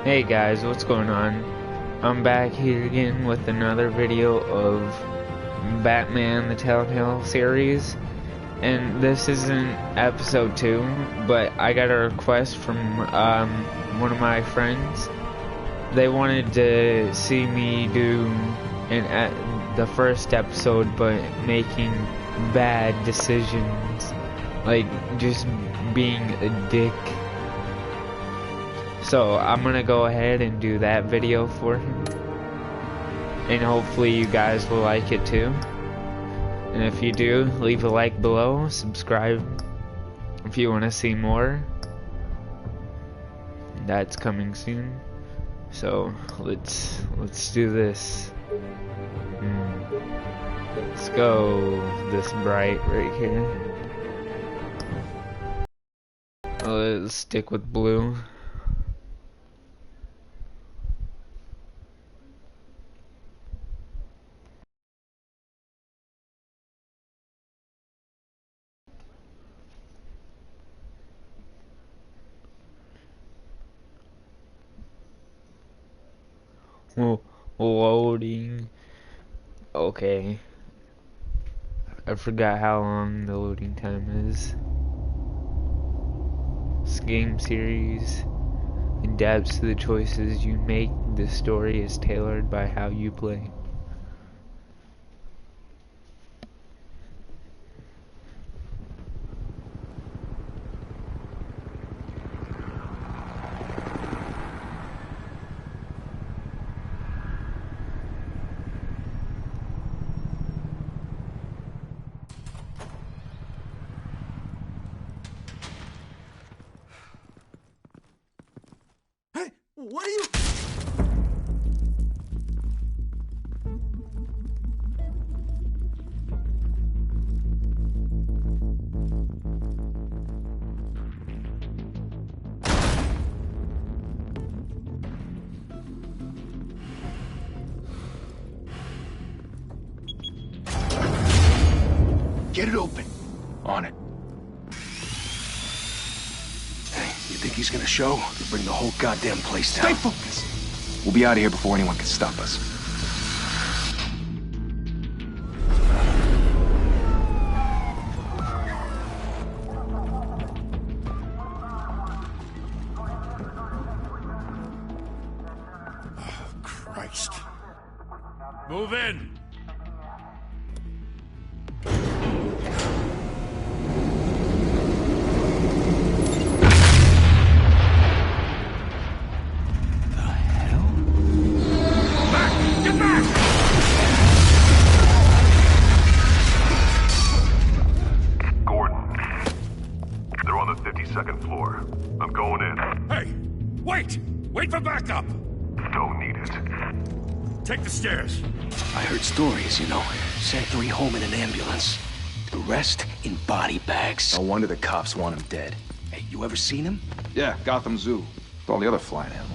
Hey guys, what's going on? I'm back here again with another video of Batman the Telltale series, and this isn't episode 2, but I got a request from one of my friends. They wanted to see me do the first episode, but making bad decisions, like just being a dick. So I'm gonna go ahead and do that video for him, and hopefully you guys will like it too. And if you do, leave a like below, subscribe if you want to see more. That's coming soon. So let's do this. Let's go this bright right here. Let's stick with blue. Loading. Okay. I forgot how long the loading time is. This game series adapts to the choices you make. The story is tailored by how you play. What are you... Get it open. On it. Hey, you think he's gonna show? He'll bring the whole goddamn place down. Stay focused! We'll be out of here before anyone can stop us. Oh, Christ. Move in! Second floor. I'm going in. Hey! Wait! Wait for backup! Don't need it. Take the stairs. I heard stories, you know. Sent 3 home in an ambulance. The rest in body bags. No wonder the cops want him dead. Hey, you ever seen him? Yeah, Gotham Zoo. With all the other flying animals.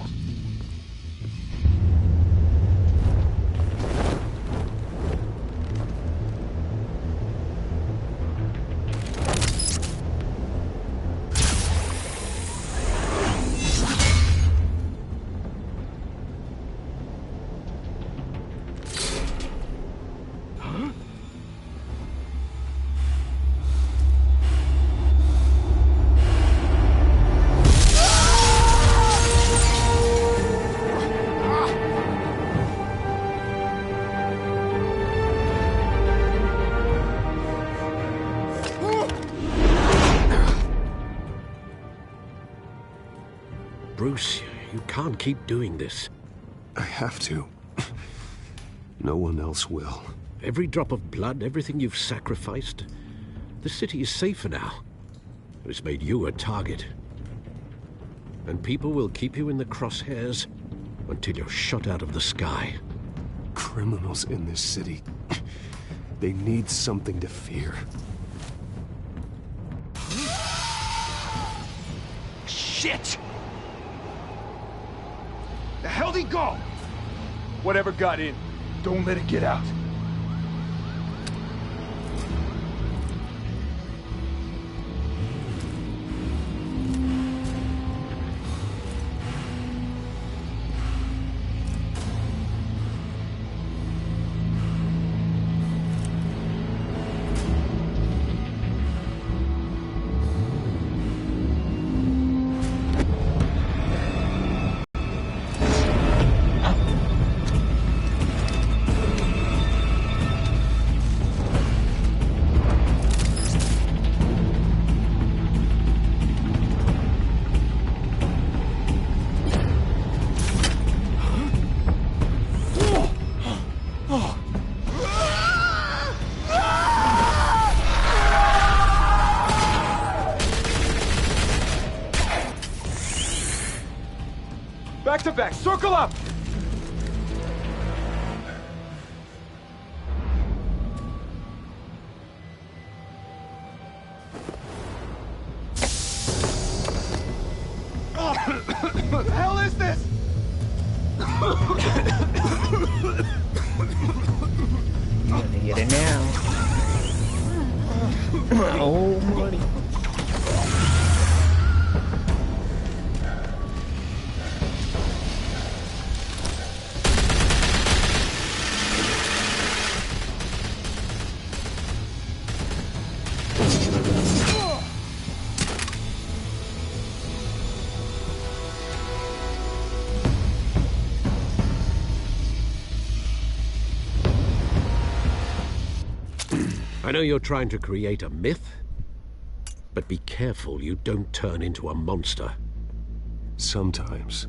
Bruce, you can't keep doing this. I have to. No one else will. Every drop of blood, everything you've sacrificed. The city is safer now. It's made you a target. And people will keep you in the crosshairs until you're shot out of the sky. Criminals in this city. They need something to fear. Shit! The hell'd he go? Whatever got in, don't let it get out. Back to back, circle up! What the hell is this? I'm gonna get it now. Oh, buddy. I know you're trying to create a myth, but be careful you don't turn into a monster. Sometimes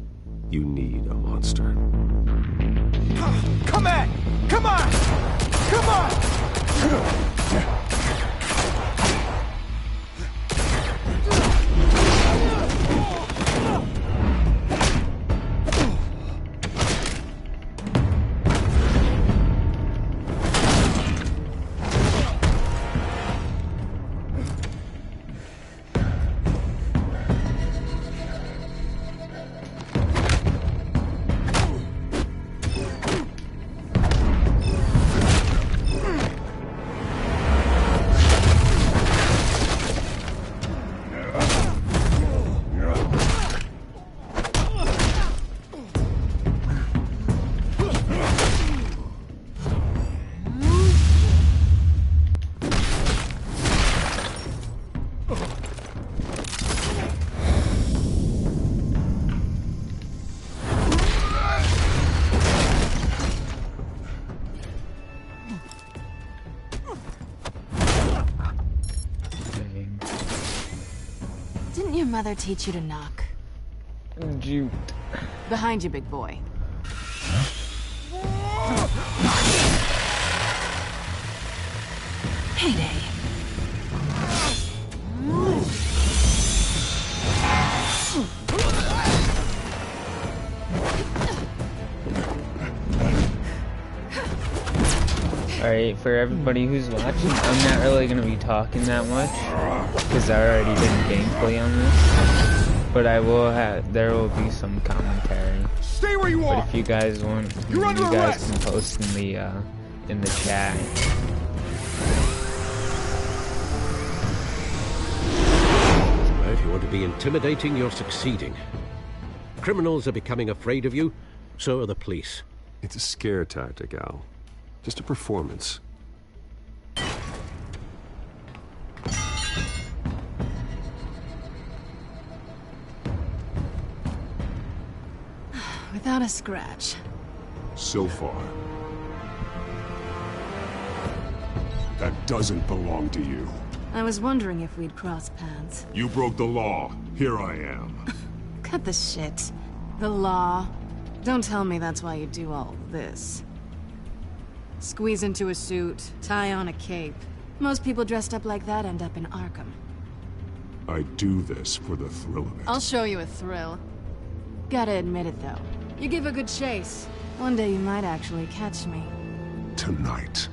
you need a monster. Come at! Come on! Come on! Didn't your mother teach you to knock? Jute. Behind you, big boy. Heyday. Alright, for everybody who's watching, I'm not really going to be talking that much, because I already did gameplay on this, but I will have, there will be some commentary. Stay where you are! But if you guys want, you guys can post in the chat. If you want to be intimidating, you're succeeding. Criminals are becoming afraid of you, so are the police. It's a scare tactic, Al. Just a performance. Without a scratch. So far. That doesn't belong to you. I was wondering if we'd cross paths. You broke the law. Here I am. Cut the shit. The law. Don't tell me that's why you do all this. Squeeze into a suit, tie on a cape. Most people dressed up like that end up in Arkham. I do this for the thrill of it. I'll show you a thrill. Gotta admit it, though. You give a good chase. One day you might actually catch me. Tonight.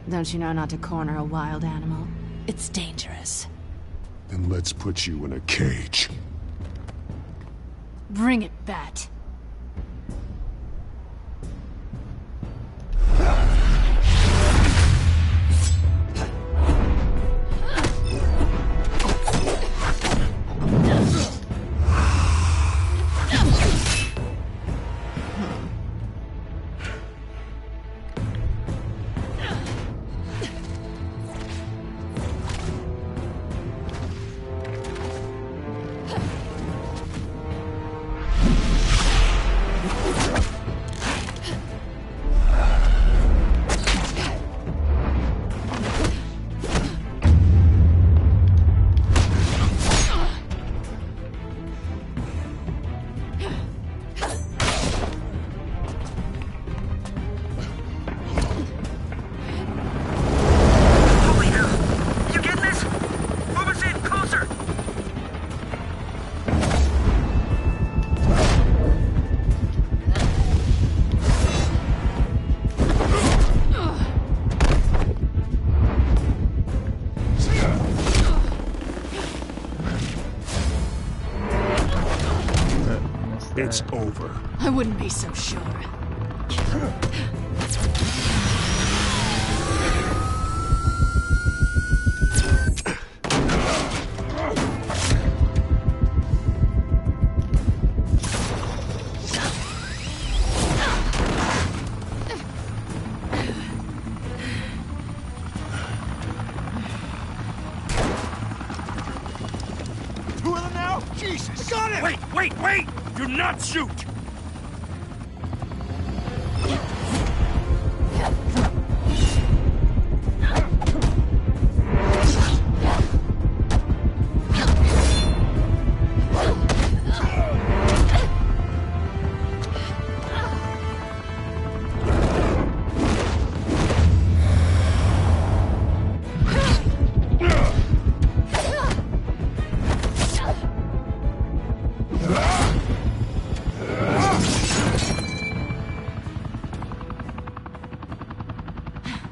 Don't you know not to corner a wild animal? It's dangerous. Then let's put you in a cage. Bring it, Bat. It's over. I wouldn't be so sure. Two of them now? Jesus! Got it! Wait! Do not shoot!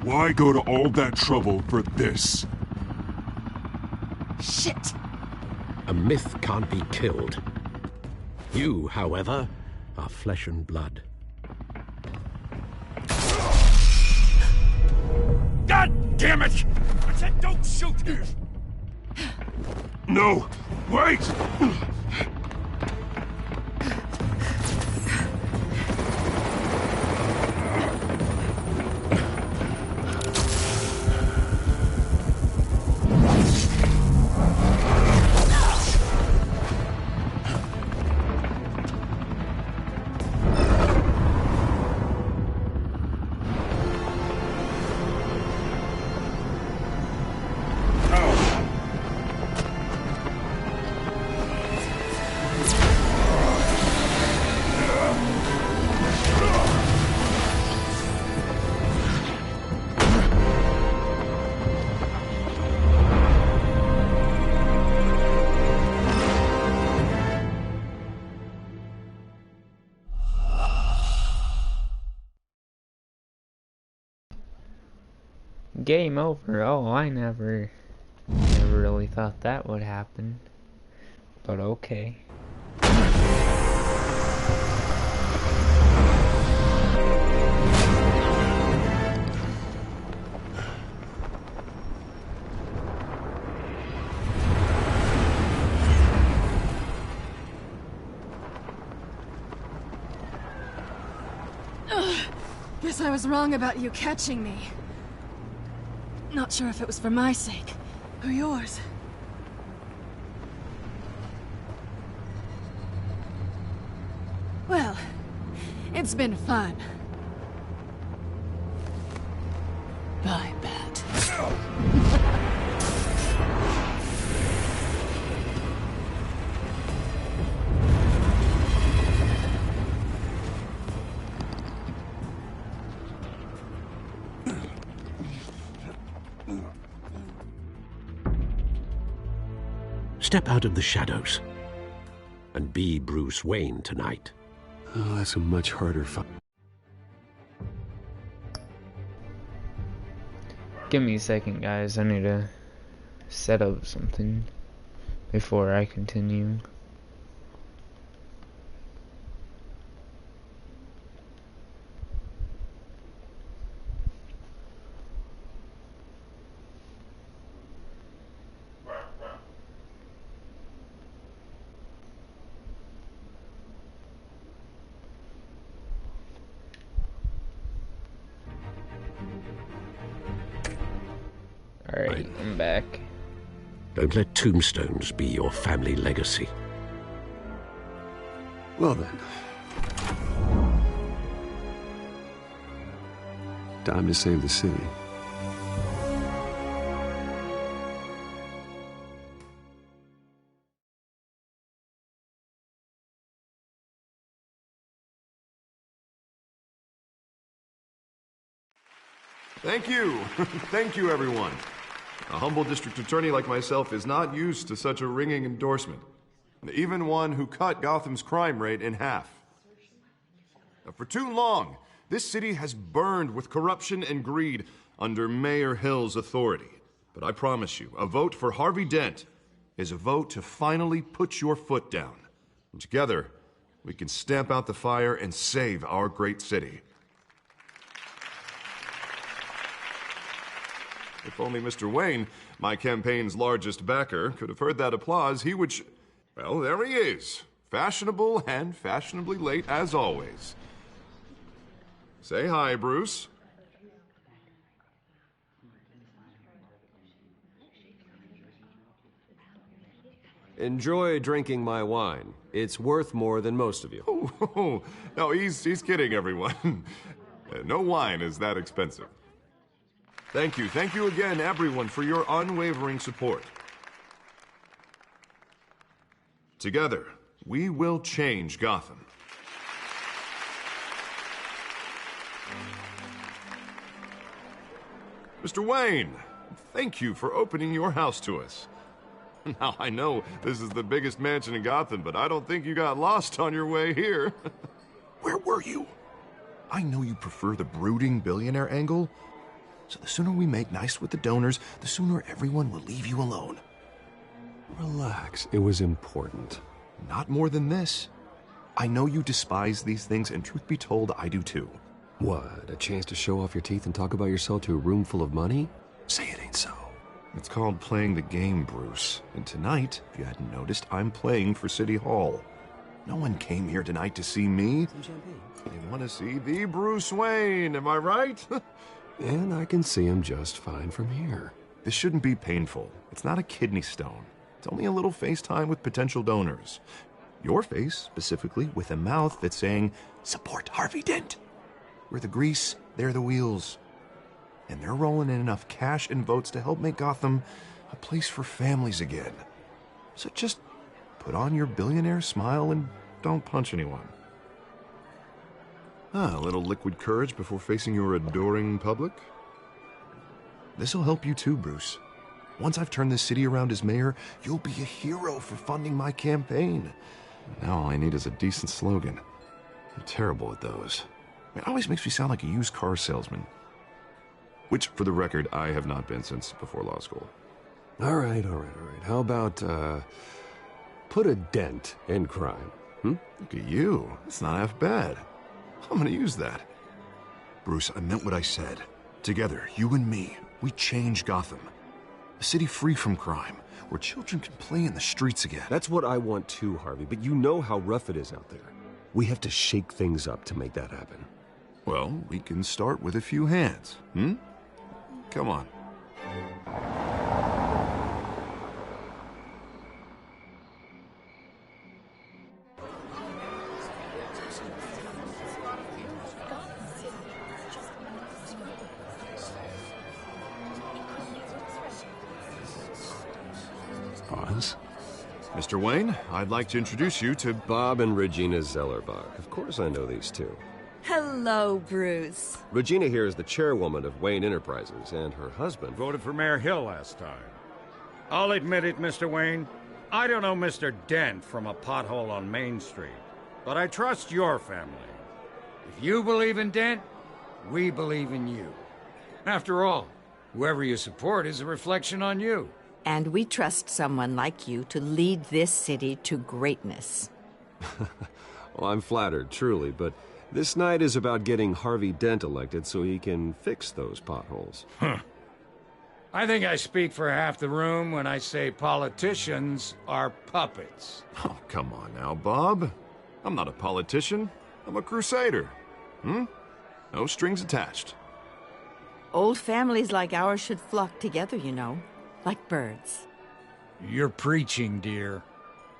Why go to all that trouble for this? Shit! A myth can't be killed. You, however, are flesh and blood. God damn it! I said don't shoot! No! Wait! Game over. Oh, I never really thought that would happen. But okay. Guess I was wrong about you catching me. Not sure if it was for my sake, or yours. Well, it's been fun. Bye, Bat. Step out of the shadows and be Bruce Wayne tonight. Oh, that's a much harder fight. Give me a second, guys. I need to set up something before I continue. Alright, I'm back. Don't let tombstones be your family legacy. Well then. Time to save the city. Thank you. Thank you, everyone. A humble district attorney like myself is not used to such a ringing endorsement. Even one who cut Gotham's crime rate in half. For too long, this city has burned with corruption and greed under Mayor Hill's authority. But I promise you, a vote for Harvey Dent is a vote to finally put your foot down. And together, we can stamp out the fire and save our great city. If only Mr. Wayne, my campaign's largest backer, could have heard that applause, he would well, there he is. Fashionable and fashionably late as always. Say hi, Bruce. Enjoy drinking my wine. It's worth more than most of you. Oh, no, he's kidding, everyone. No wine is that expensive. Thank you again, everyone, for your unwavering support. Together, we will change Gotham. Mr. Wayne, thank you for opening your house to us. Now, I know this is the biggest mansion in Gotham, but I don't think you got lost on your way here. Where were you? I know you prefer the brooding billionaire angle, so the sooner we make nice with the donors, the sooner everyone will leave you alone. Relax. It was important. Not more than this. I know you despise these things, and truth be told, I do too. What, a chance to show off your teeth and talk about yourself to a room full of money? Say it ain't so. It's called playing the game, Bruce. And tonight, if you hadn't noticed, I'm playing for City Hall. No one came here tonight to see me. Some champagne. They want to see the Bruce Wayne, am I right? And I can see him just fine from here. This shouldn't be painful. It's not a kidney stone. It's only a little FaceTime with potential donors. Your face, specifically, with a mouth that's saying, support Harvey Dent. We're the grease, they're the wheels. And they're rolling in enough cash and votes to help make Gotham a place for families again. So just put on your billionaire smile and don't punch anyone. A little liquid courage before facing your adoring public. This'll help you too, Bruce. Once I've turned this city around as mayor, you'll be a hero for funding my campaign. Now all I need is a decent slogan. I'm terrible at those. It always makes me sound like a used car salesman. Which, for the record, I have not been since before law school. All right. How about, put a dent in crime? Look at you. It's not half bad. I'm gonna use that. Bruce, I meant what I said. Together, you and me, we change Gotham. A city free from crime, where children can play in the streets again. That's what I want too, Harvey, but you know how rough it is out there. We have to shake things up to make that happen. Well, we can start with a few hands, Come on. Boss? Mr. Wayne, I'd like to introduce you to Bob and Regina Zellerbach. Of course I know these two. Hello, Bruce. Regina here is the chairwoman of Wayne Enterprises, and her husband Voted for Mayor Hill last time. I'll admit it, Mr. Wayne. I don't know Mr. Dent from a pothole on Main Street, but I trust your family. If you believe in Dent, we believe in you. After all, whoever you support is a reflection on you. And we trust someone like you to lead this city to greatness. Well, I'm flattered, truly, but this night is about getting Harvey Dent elected so he can fix those potholes. I think I speak for half the room when I say politicians are puppets. Oh, come on now, Bob. I'm not a politician. I'm a crusader. No strings attached. Old families like ours should flock together, you know, like birds. You're preaching, dear.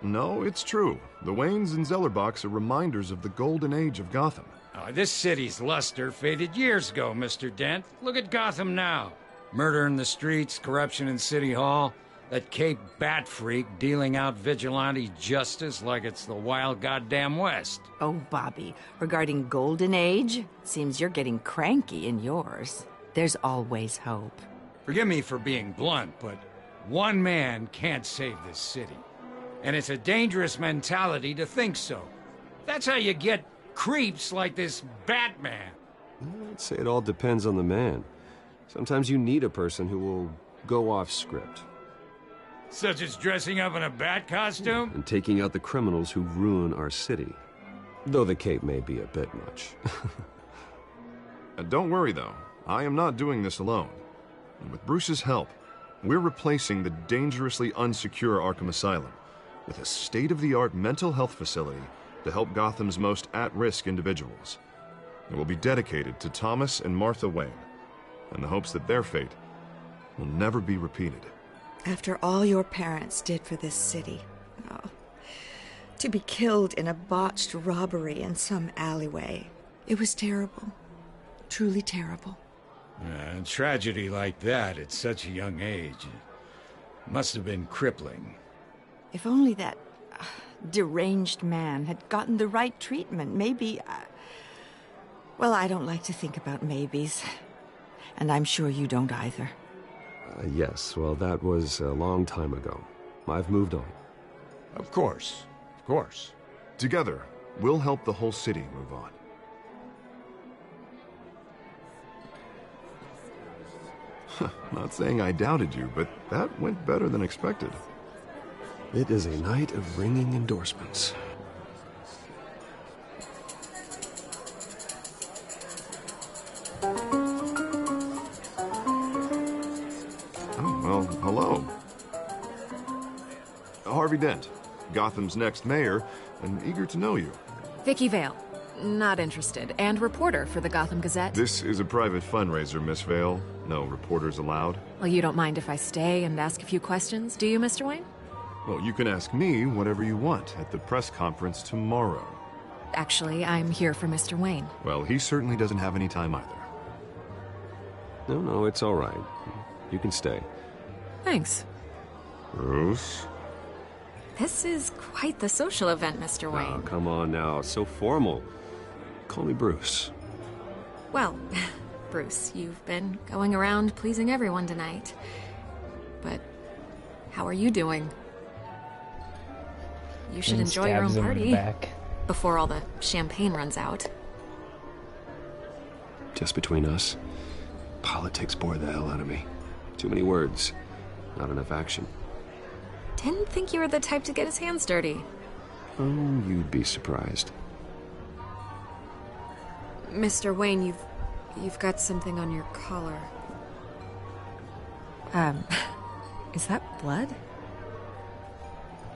No, it's true. The Waynes and Zellerbachs are reminders of the golden age of Gotham. This city's luster faded years ago, Mr. Dent. Look at Gotham now. Murder in the streets, corruption in City Hall, that Cape Bat freak dealing out vigilante justice like it's the wild goddamn West. Oh, Bobby, regarding Golden Age, seems you're getting cranky in yours. There's always hope. Forgive me for being blunt, but one man can't save this city. And it's a dangerous mentality to think so. That's how you get creeps like this Batman. I'd say it all depends on the man. Sometimes you need a person who will go off script. Such as dressing up in a bat costume? And taking out the criminals who ruin our city. Though the cape may be a bit much. Don't worry, though. I am not doing this alone. And with Bruce's help, we're replacing the dangerously unsecure Arkham Asylum with a state-of-the-art mental health facility to help Gotham's most at-risk individuals. It will be dedicated to Thomas and Martha Wayne, in the hopes that their fate will never be repeated. After all your parents did for this city, oh, to be killed in a botched robbery in some alleyway, it was terrible. Truly terrible. A tragedy like that at such a young age must have been crippling. If only that deranged man had gotten the right treatment, maybe... Well, I don't like to think about maybes. And I'm sure you don't either. Yes, well, that was a long time ago. I've moved on. Of course. Of course. Together, we'll help the whole city move on. Not saying I doubted you, but that went better than expected. It is a night of ringing endorsements. Oh, well, hello. Harvey Dent, Gotham's next mayor, and eager to know you. Vicky Vale. Not interested. And reporter for the Gotham Gazette. This is a private fundraiser, Miss Vale. No reporters allowed. Well, you don't mind if I stay and ask a few questions, do you, Mr. Wayne? Well, you can ask me whatever you want at the press conference tomorrow. Actually, I'm here for Mr. Wayne. Well, he certainly doesn't have any time either. No, it's all right. You can stay. Thanks. Bruce? This is quite the social event, Mr. Wayne. Oh, come on now. So formal. Call me Bruce. Well, Bruce, you've been going around pleasing everyone tonight. But how are you doing? You should enjoy your own party before all the champagne runs out. Just between us, politics bore the hell out of me. Too many words, not enough action. Didn't think you were the type to get his hands dirty. Oh, you'd be surprised. Mr. Wayne, you've got something on your collar. Is that blood?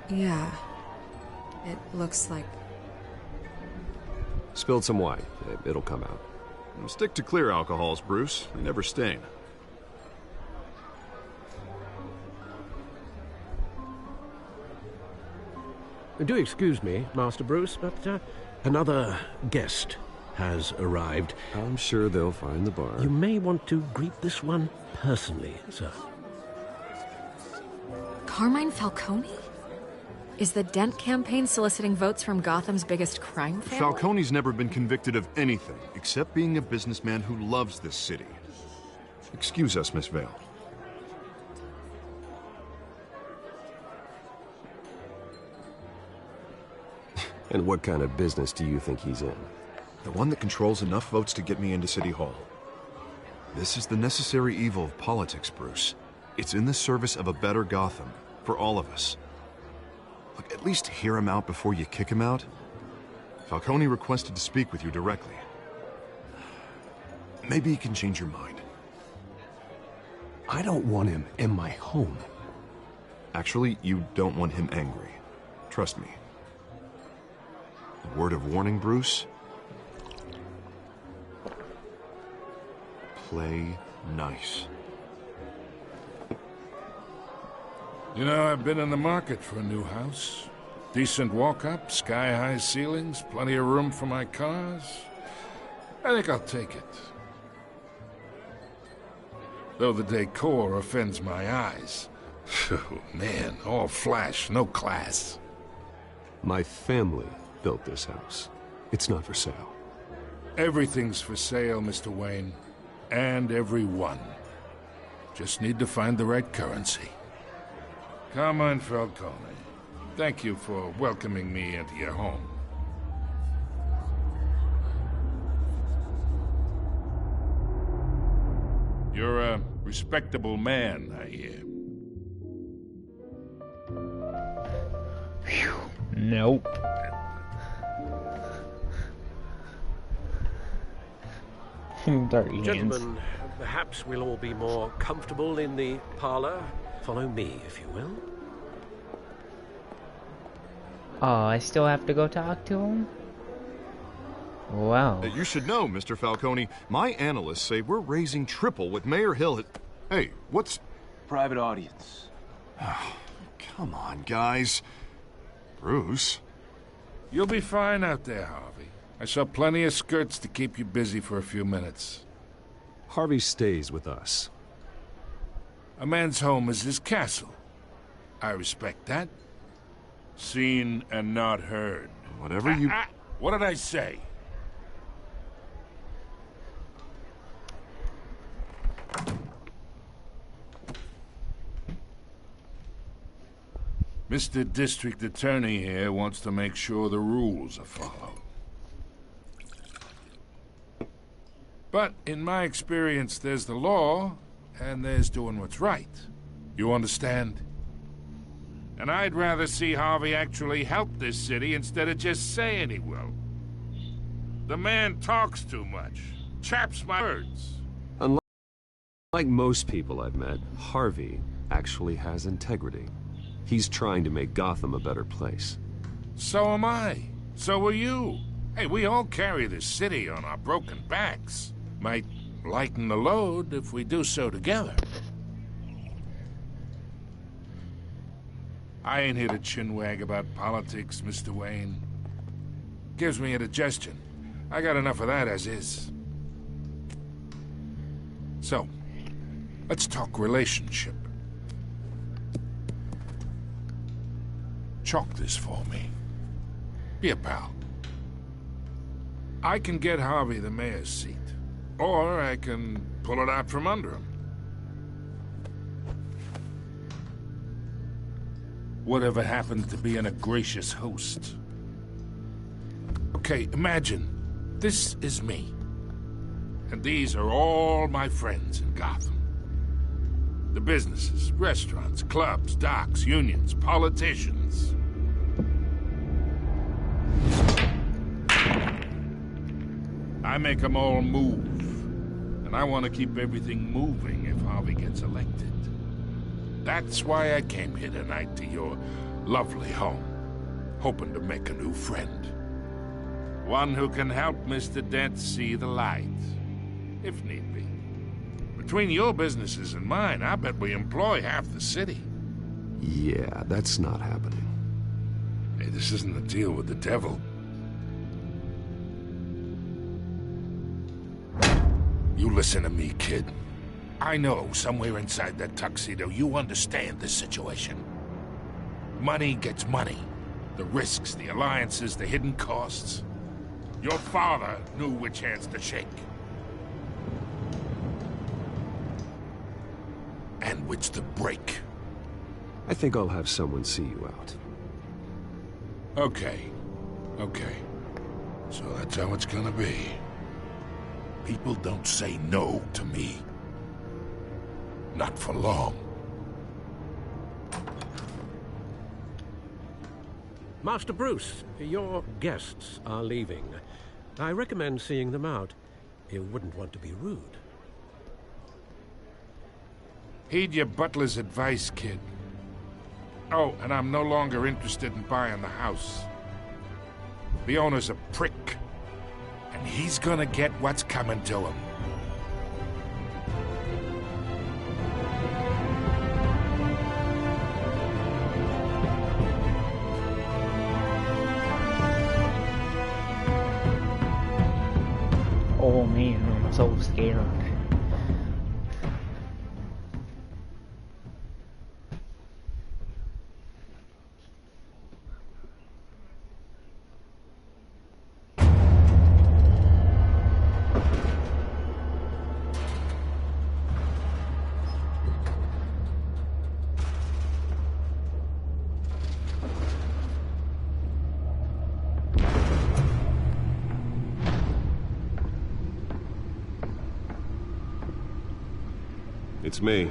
Yeah. It looks like... Spilled some wine. It'll come out. Stick to clear alcohols, Bruce. They never stain. Do excuse me, Master Bruce, but another guest has arrived. I'm sure they'll find the bar. You may want to greet this one personally, sir. Carmine Falcone? Is the Dent campaign soliciting votes from Gotham's biggest crime family? Falcone's never been convicted of anything except being a businessman who loves this city. Excuse us, Miss Vale. And what kind of business do you think he's in? The one that controls enough votes to get me into City Hall. This is the necessary evil of politics, Bruce. It's in the service of a better Gotham, for all of us. Look, at least hear him out before you kick him out. Falcone requested to speak with you directly. Maybe he can change your mind. I don't want him in my home. Actually, you don't want him angry. Trust me. A word of warning, Bruce. Play nice. You know, I've been in the market for a new house. Decent walk-up, sky-high ceilings, plenty of room for my cars. I think I'll take it. Though the decor offends my eyes. Oh, man, all flash, no class. My family built this house. It's not for sale. Everything's for sale, Mr. Wayne. And everyone. Just need to find the right currency. Carmine Falcone, thank you for welcoming me into your home. You're a respectable man, I hear. Nope. Dirty hands. Gentlemen, perhaps we'll all be more comfortable in the parlor. Follow me, if you will. Oh, I still have to go talk to him? Wow. You should know, Mr. Falcone, my analysts say we're raising triple what Mayor Hill had... Hey, what's... Private audience. Come on, guys. Bruce? You'll be fine out there, Harvey. I saw plenty of skirts to keep you busy for a few minutes. Harvey stays with us. A man's home is his castle. I respect that. Seen and not heard. Whatever you... What did I say? Mr. District Attorney here wants to make sure the rules are followed. But in my experience, there's the law, and there's doing what's right. You understand? And I'd rather see Harvey actually help this city instead of just saying he will. The man talks too much. Chaps my words. Unlike most people I've met, Harvey actually has integrity. He's trying to make Gotham a better place. So am I. So are you. Hey, we all carry this city on our broken backs. Might lighten the load if we do so together. I ain't here to chinwag about politics, Mr. Wayne. Gives me indigestion. I got enough of that as is. So, let's talk relationship. Chalk this for me. Be a pal. I can get Harvey the mayor's seat, or I can pull it out from under him. Whatever happened to being a gracious host? Okay, imagine this is me, and these are all my friends in Gotham. The businesses, restaurants, clubs, docks, unions, politicians. I make them all move. And I want to keep everything moving if Harvey gets elected. That's why I came here tonight to your lovely home, hoping to make a new friend. One who can help Mr. Dent see the light, if need be. Between your businesses and mine, I bet we employ half the city. Yeah, that's not happening. Hey, this isn't a deal with the devil. You listen to me, kid. I know somewhere inside that tuxedo you understand this situation. Money gets money. The risks, the alliances, the hidden costs. Your father knew which hands to shake. And which to break. I think I'll have someone see you out. Okay. So that's how it's gonna be. People don't say no to me. Not for long. Master Bruce, your guests are leaving. I recommend seeing them out. You wouldn't want to be rude. Heed your butler's advice, kid. Oh, and I'm no longer interested in buying the house. The owner's a prick. And he's gonna get what's coming to him. Oh man, I'm so scared. It's me.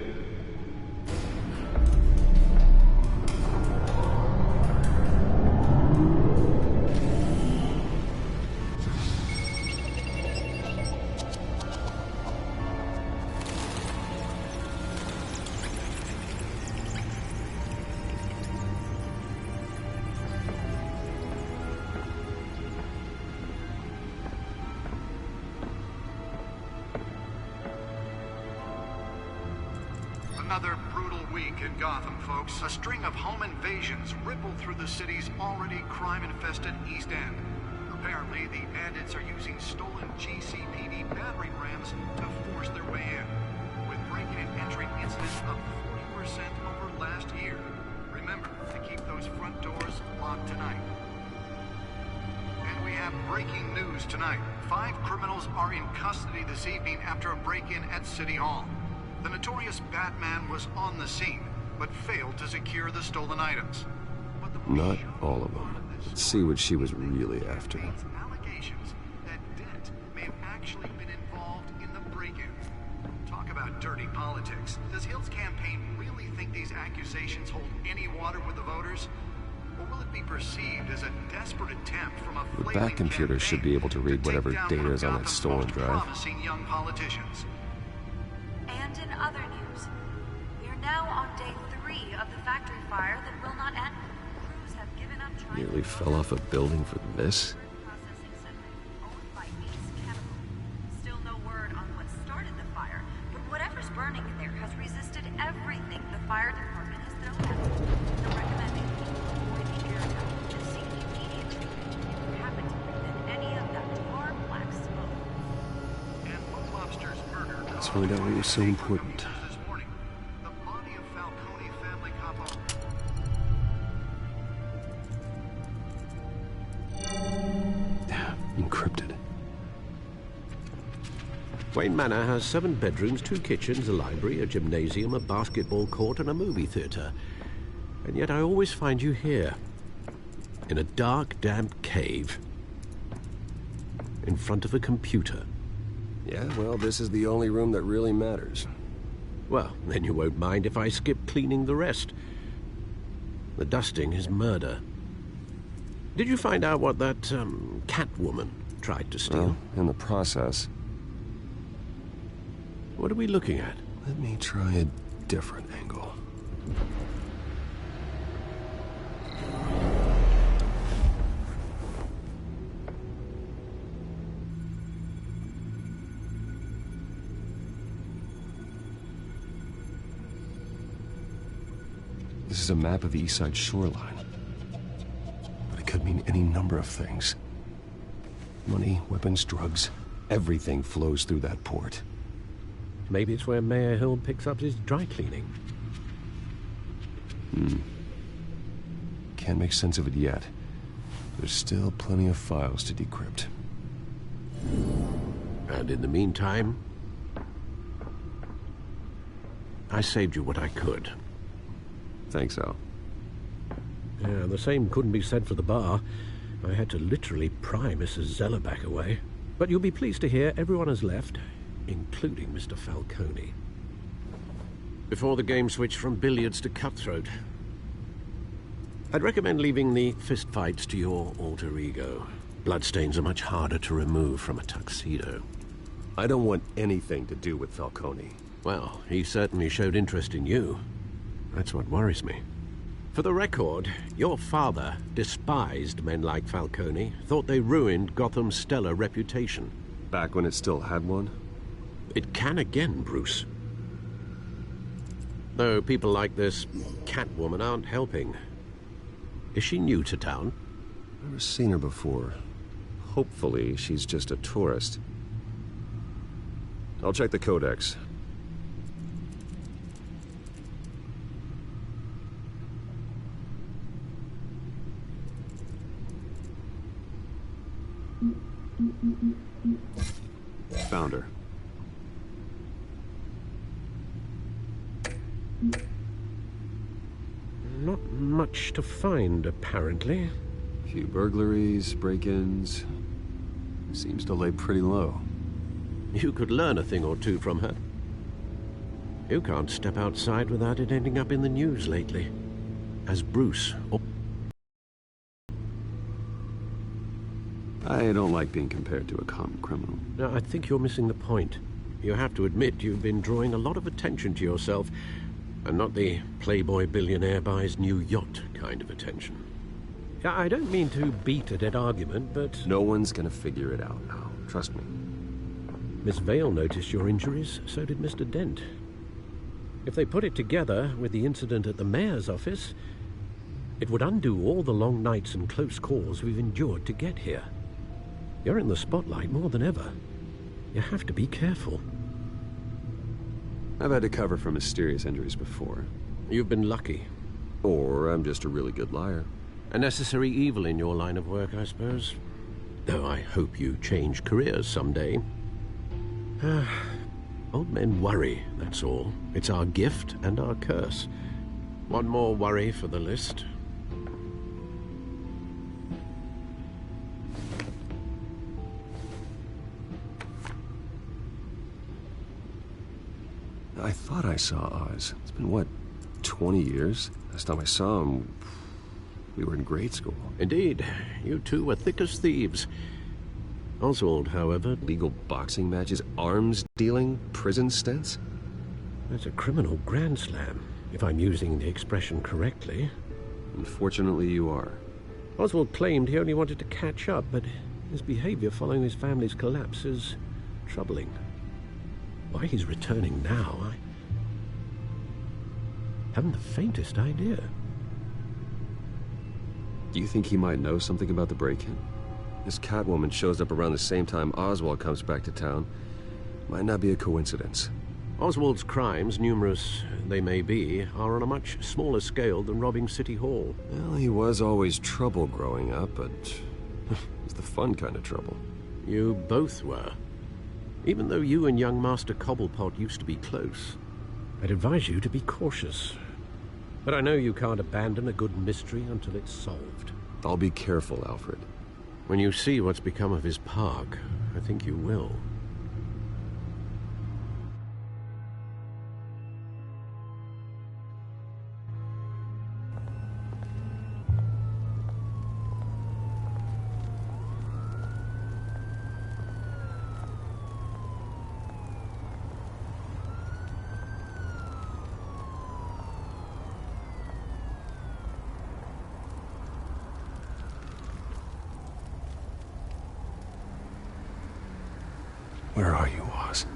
another brutal week in Gotham, folks. A string of home invasions rippled through the city's already crime-infested East End. Apparently, the bandits are using stolen GCPD battering rams to force their way in, with breaking and entering incidents up 40% over last year. Remember to keep those front doors locked tonight. And we have breaking news tonight. 5 criminals are in custody this evening after a break-in at City Hall. The notorious Batman was on the scene, but failed to secure the stolen items. Not all of them. Let's see what she was really after. Allegations that Dent may have actually been involved in the break-in. Talk about dirty politics. Does Hill's campaign really think these accusations hold any water with the voters? Or will it be perceived as a desperate attempt from a The back computer should be able to read whatever data is on that stolen drive. promising young politicians? And in other news, we are now on day 3 of the factory fire that will not end. Crews have given up trying Nearly fell off a building for this. processing center owned by Ace Chemical. Still no word on what started the fire, but whatever's burning in there has resisted everything the fire department has thrown at it. They're recommending people avoid the area to seek immediate treatment if you happen to breathe in any of that tar black smoke. And Blue Lobster's murder Let's find out what was so important. this morning. The body of Falcone family couple. Encrypted. Wayne Manor has 7 bedrooms, 2 kitchens, a library, a gymnasium, a basketball court, and a movie theatre. And yet I always find you here, in a dark, damp cave, in front of a computer. Yeah, well, this is the only room that really matters. Well, then you won't mind if I skip cleaning the rest. The dusting is murder. Did you find out what that, Catwoman tried to steal? Well, in the process. What are we looking at? Let me try a different angle. This is a map of the East Side shoreline. But it could mean any number of things. Money, weapons, drugs, everything flows through that port. Maybe it's where Mayor Hill picks up his dry cleaning. Can't make sense of it yet. There's still plenty of files to decrypt. And in the meantime, I saved you what I could. Thanks, Al. Yeah, the same couldn't be said for the bar. I had to literally pry Mrs. Zeller back away. But you'll be pleased to hear everyone has left, including Mr. Falcone. Before the game switched from billiards to cutthroat. I'd recommend leaving the fistfights to your alter ego. Bloodstains are much harder to remove from a tuxedo. I don't want anything to do with Falcone. Well, he certainly showed interest in you. That's what worries me. For the record, your father despised men like Falcone, thought they ruined Gotham's stellar reputation. Back when it still had one? It can again, Bruce. Though people like this Catwoman aren't helping. Is she new to town? Never seen her before. Hopefully, she's just a tourist. I'll check the codex. Found her. Not much to find, apparently. Few burglaries, break-ins. Seems to lay pretty low. You could learn a thing or two from her. You can't step outside without it ending up in the news lately. As Bruce. I don't like being compared to a common criminal. No, I think you're missing the point. You have to admit you've been drawing a lot of attention to yourself, and not the playboy billionaire buys new yacht kind of attention. I don't mean to beat a dead argument, but... No one's gonna figure it out now. Trust me. Miss Vale noticed your injuries, so did Mr. Dent. If they put it together with the incident at the mayor's office, it would undo all the long nights and close calls we've endured to get here. You're in the spotlight more than ever. You have to be careful. I've had to cover for mysterious injuries before. You've been lucky. Or I'm just a really good liar. A necessary evil in your line of work, I suppose. Though I hope you change careers someday. Old men worry, that's all. It's our gift and our curse. One more worry for the list. I thought I saw Oz. It's been, what, 20 years? Last time I saw him, we were in grade school. Indeed. You two were thick as thieves. Oswald, however... Legal boxing matches, arms dealing, prison stints? That's a criminal grand slam, if I'm using the expression correctly. Unfortunately, you are. Oswald claimed he only wanted to catch up, but his behavior following his family's collapse is troubling. Why he's returning now, I haven't the faintest idea. Do you think he might know something about the break-in? This Catwoman shows up around the same time Oswald comes back to town. Might not be a coincidence. Oswald's crimes, numerous they may be, are on a much smaller scale than robbing City Hall. Well, he was always trouble growing up, but it was the fun kind of trouble. You both were. Even though you and young Master Cobblepot used to be close, I'd advise you to be cautious. But I know you can't abandon a good mystery until it's solved. I'll be careful, Alfred. When you see what's become of his park, I think you will. Where are you, Oz?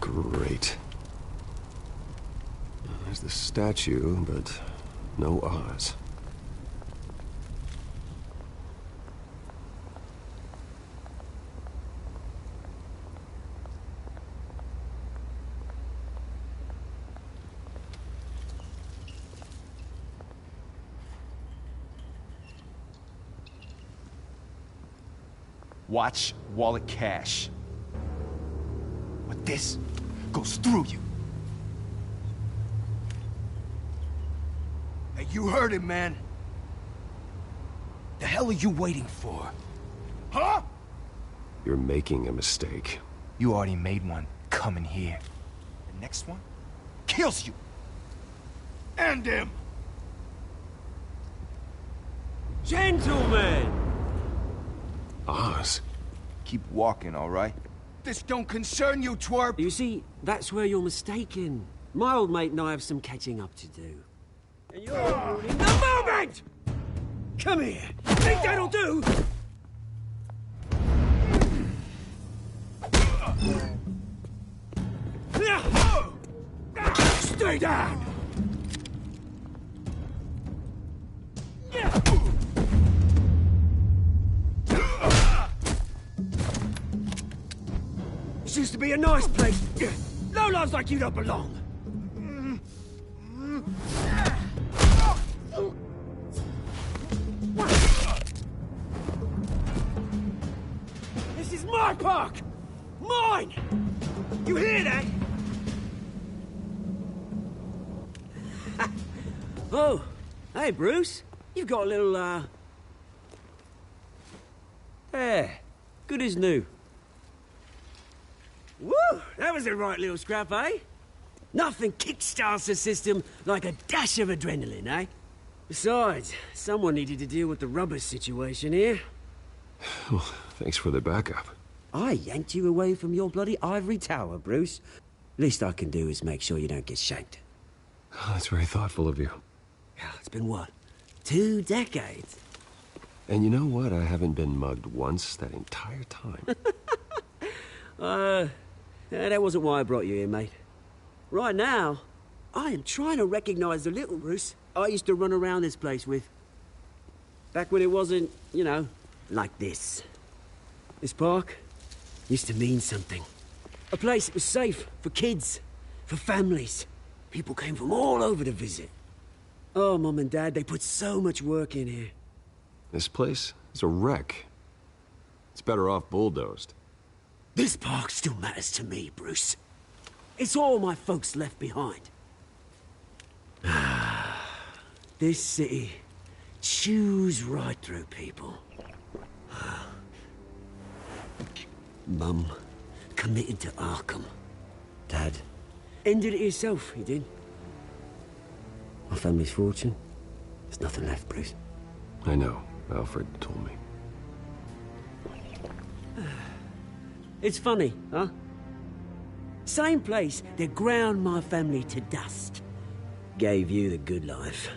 Great. There's the statue, but no Oz. Watch wallet cash. What this goes through you. Hey, you heard him, man. The hell are you waiting for? Huh? You're making a mistake. You already made one coming here. The next one kills you. And him. Gentlemen! Oz. Keep walking, all right? This don't concern you, twerp! You see, that's where you're mistaken. My old mate and I have some catching up to do. And you're ruining the moment! Come here! Think that'll do? Stay down! This used to be a nice place. Lowlifes like you don't belong. This is my park! Mine! You hear that? Oh, hey, Bruce. You've got a little, There. Good as new. Woo! That was a right little scrap, eh? Nothing kickstarts the system like a dash of adrenaline, eh? Besides, someone needed to deal with the rubber situation here. Well, thanks for the backup. I yanked you away from your bloody ivory tower, Bruce. Least I can do is make sure you don't get shanked. Oh, that's very thoughtful of you. It's been what? 2 decades? And you know what? I haven't been mugged once that entire time. That wasn't why I brought you here, mate. Right now, I am trying to recognize the little Bruce I used to run around this place with. Back when it wasn't, you know, like this. This park used to mean something. A place that was safe for kids, for families. People came from all over to visit. Oh, Mum and Dad, they put so much work in here. This place is a wreck. It's better off bulldozed. This park still matters to me, Bruce. It's all my folks left behind. This city chews right through people. Mum committed to Arkham. Dad ended it himself, he did. My family's fortune, there's nothing left, Bruce. I know. Alfred told me. It's funny, huh? Same place that ground my family to dust. Gave you the good life.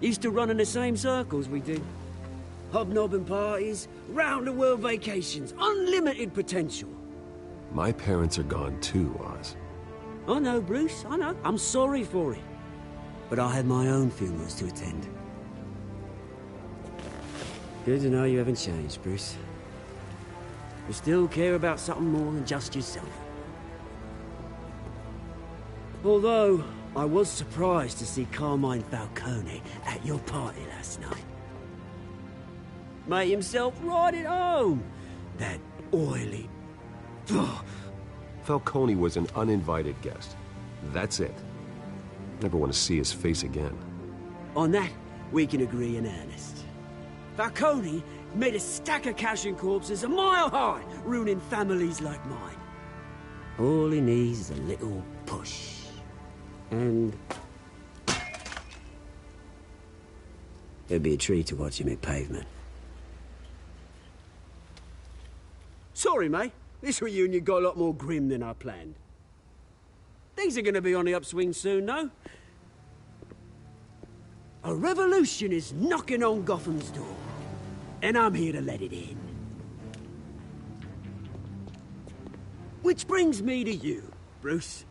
Used to run in the same circles we did. Hobnobbing parties, round-the-world vacations, unlimited potential. My parents are gone too, Oz. I know, Bruce, I know. I'm sorry for it. But I had my own funerals to attend. Good to know you haven't changed, Bruce. You still care about something more than just yourself. Although, I was surprised to see Carmine Falcone at your party last night. Made himself right at home. That oily... Falcone was an uninvited guest. That's it. Never want to see his face again. On that, we can agree in earnest. Falcone made a stack of cash and corpses a mile high, ruining families like mine. All he needs is a little push. And... it'd be a treat to watch him hit pavement. Sorry, mate. This reunion got a lot more grim than I planned. Things are gonna be on the upswing soon, though. A revolution is knocking on Gotham's door. And I'm here to let it in. Which brings me to you, Bruce.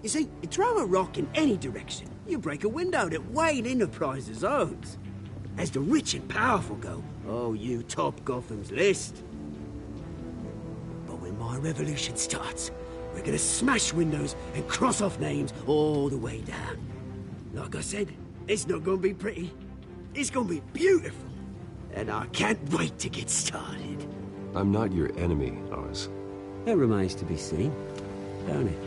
You see, you throw a rock in any direction, you break a window that Wayne Enterprises owns. As the rich and powerful go, oh, you top Gotham's list. But when my revolution starts, we're gonna smash windows and cross off names all the way down. Like I said, it's not gonna be pretty. It's gonna be beautiful. And I can't wait to get started. I'm not your enemy, Oz. That remains to be seen, don't it?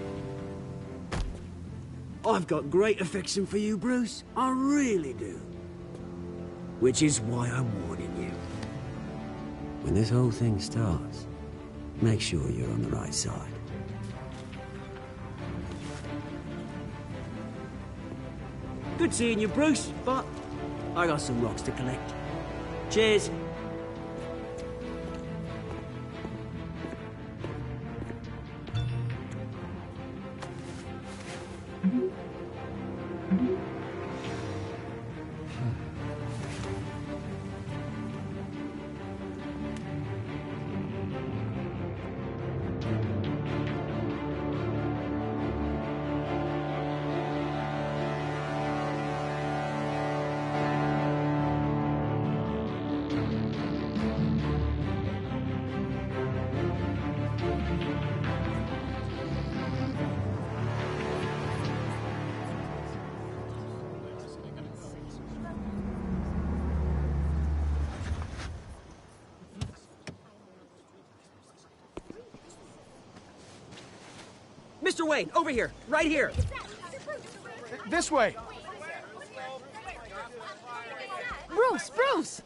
I've got great affection for you, Bruce. I really do. Which is why I'm warning you. When this whole thing starts, make sure you're on the right side. Good seeing you, Bruce, but I got some rocks to collect. Cheers. Mr. Wayne, over here, right here. This way. Bruce, Bruce!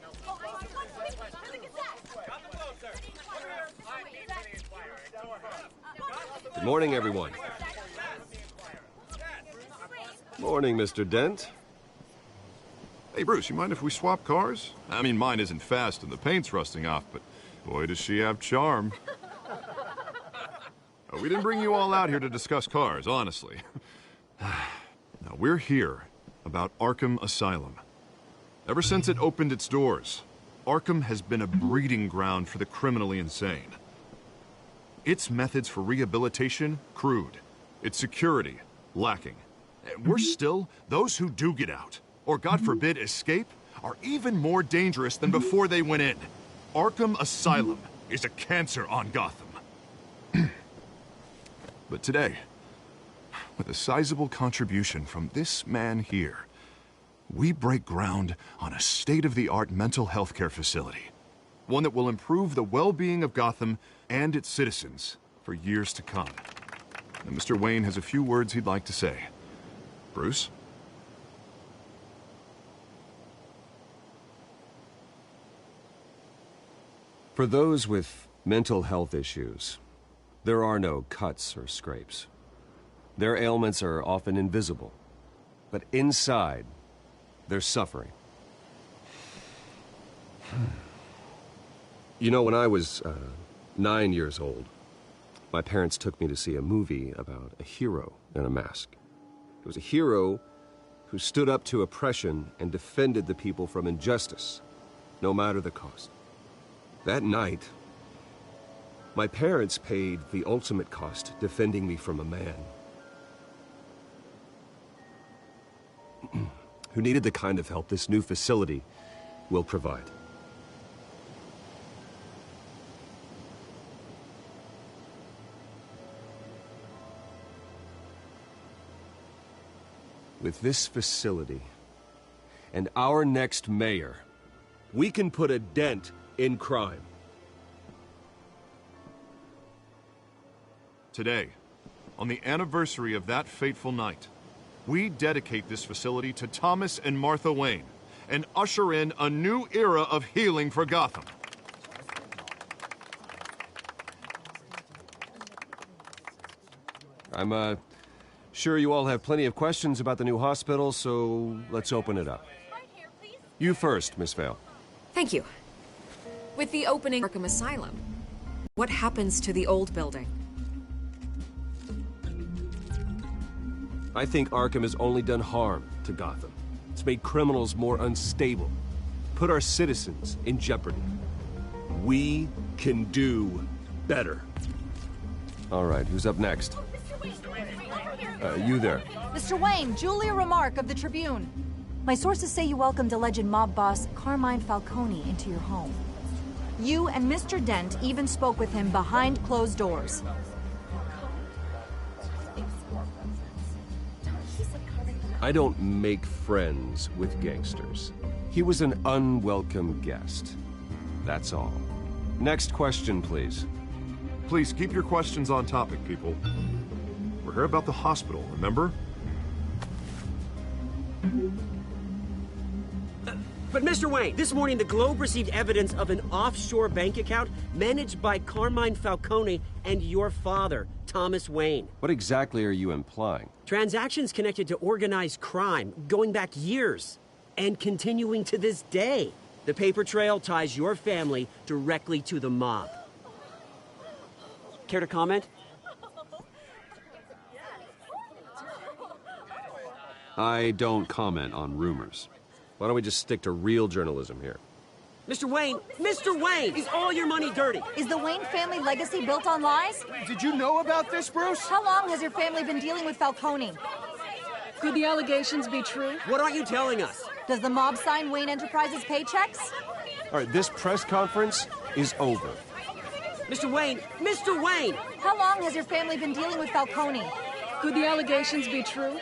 Good morning, everyone. Morning, Mr. Dent. Hey, Bruce, you mind if we swap cars? I mean, mine isn't fast and the paint's rusting off, but boy, does she have charm. We didn't bring you all out here to discuss cars, honestly. Now, we're here about Arkham Asylum. Ever since it opened its doors, Arkham has been a breeding ground for the criminally insane. Its methods for rehabilitation, crude. Its security, lacking. And worse still, those who do get out, or God forbid escape, are even more dangerous than before they went in. Arkham Asylum is a cancer on Gotham. But today, with a sizable contribution from this man here, we break ground on a state-of-the-art mental health care facility. One that will improve the well-being of Gotham and its citizens for years to come. And Mr. Wayne has a few words he'd like to say. Bruce? For those with mental health issues, there are no cuts or scrapes. Their ailments are often invisible, but inside, they're suffering. You know, when I was 9 years old, my parents took me to see a movie about a hero in a mask. It was a hero who stood up to oppression and defended the people from injustice, no matter the cost. That night, my parents paid the ultimate cost defending me from a man who needed the kind of help this new facility will provide. With this facility and our next mayor, we can put a dent in crime. Today, on the anniversary of that fateful night, we dedicate this facility to Thomas and Martha Wayne and usher in a new era of healing for Gotham. I'm sure you all have plenty of questions about the new hospital, so let's open it up. You first, Miss Vale. Thank you. With the opening Arkham Asylum, what happens to the old building? I think Arkham has only done harm to Gotham. It's made criminals more unstable, put our citizens in jeopardy. We can do better. All right, who's up next? You there. Mr. Wayne, Julia Remark of the Tribune. My sources say you welcomed alleged mob boss Carmine Falcone into your home. You and Mr. Dent even spoke with him behind closed doors. I don't make friends with gangsters. He was an unwelcome guest. That's all. Next question, please. Please keep your questions on topic, people. We're here about the hospital, remember? But Mr. Wayne, this morning the Globe received evidence of an offshore bank account managed by Carmine Falcone and your father, Thomas Wayne. What exactly are you implying? Transactions connected to organized crime, going back years, and continuing to this day. The paper trail ties your family directly to the mob. Care to comment? I don't comment on rumors. Why don't we just stick to real journalism here? Mr. Wayne, is all your money dirty? Is the Wayne family legacy built on lies? Did you know about this, Bruce? How long has your family been dealing with Falcone? Could the allegations be true? What aren't you telling us? Does the mob sign Wayne Enterprises paychecks? All right, this press conference is over. Mr. Wayne! How long has your family been dealing with Falcone? Could the allegations be true?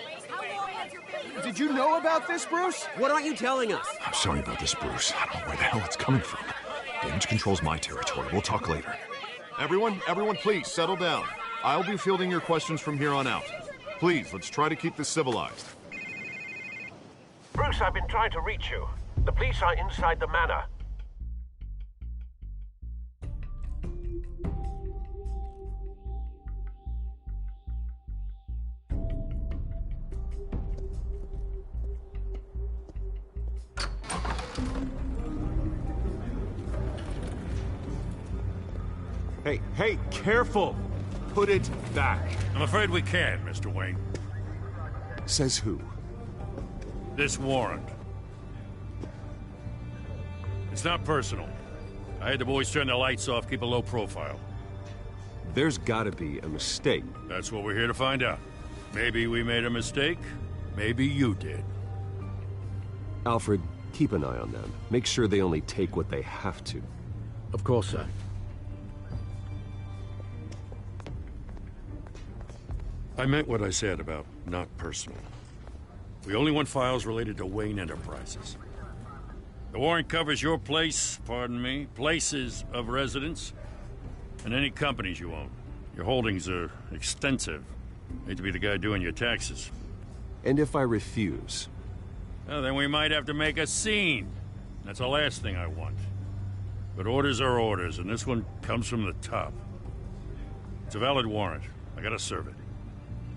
Did you know about this, Bruce? What aren't you telling us? I'm sorry about this, Bruce. I don't know where the hell it's coming from. Damage control's my territory. We'll talk later. Everyone, please, settle down. I'll be fielding your questions from here on out. Please, let's try to keep this civilized. Bruce, I've been trying to reach you. The police are inside the manor. Hey, careful! Put it back. I'm afraid we can't, Mr. Wayne. Says who? This warrant. It's not personal. I had the boys turn the lights off, keep a low profile. There's gotta be a mistake. That's what we're here to find out. Maybe we made a mistake. Maybe you did. Alfred, keep an eye on them. Make sure they only take what they have to. Of course, sir. I meant what I said about not personal. We only want files related to Wayne Enterprises. The warrant covers your place, pardon me, places of residence, and any companies you own. Your holdings are extensive. Hate to be the guy doing your taxes. And if I refuse? Well, then we might have to make a scene. That's the last thing I want. But orders are orders, and this one comes from the top. It's a valid warrant. I gotta serve it.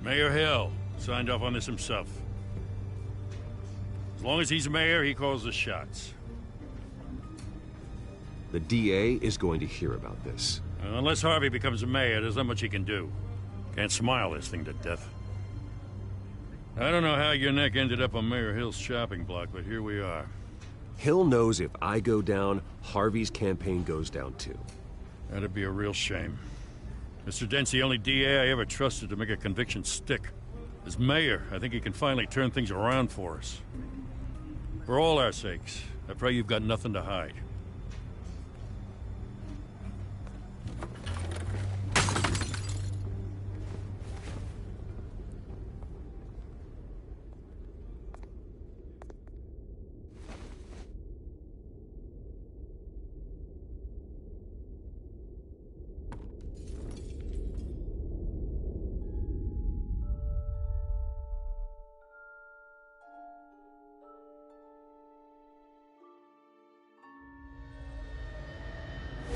Mayor Hill signed off on this himself. As long as he's mayor, he calls the shots. The DA is going to hear about this. Unless Harvey becomes a mayor, there's not much he can do. Can't smile this thing to death. I don't know how your neck ended up on Mayor Hill's shopping block, but here we are. Hill knows if I go down, Harvey's campaign goes down too. That'd be a real shame. Mr. Dent's the only DA I ever trusted to make a conviction stick. As mayor, I think he can finally turn things around for us. For all our sakes, I pray you've got nothing to hide.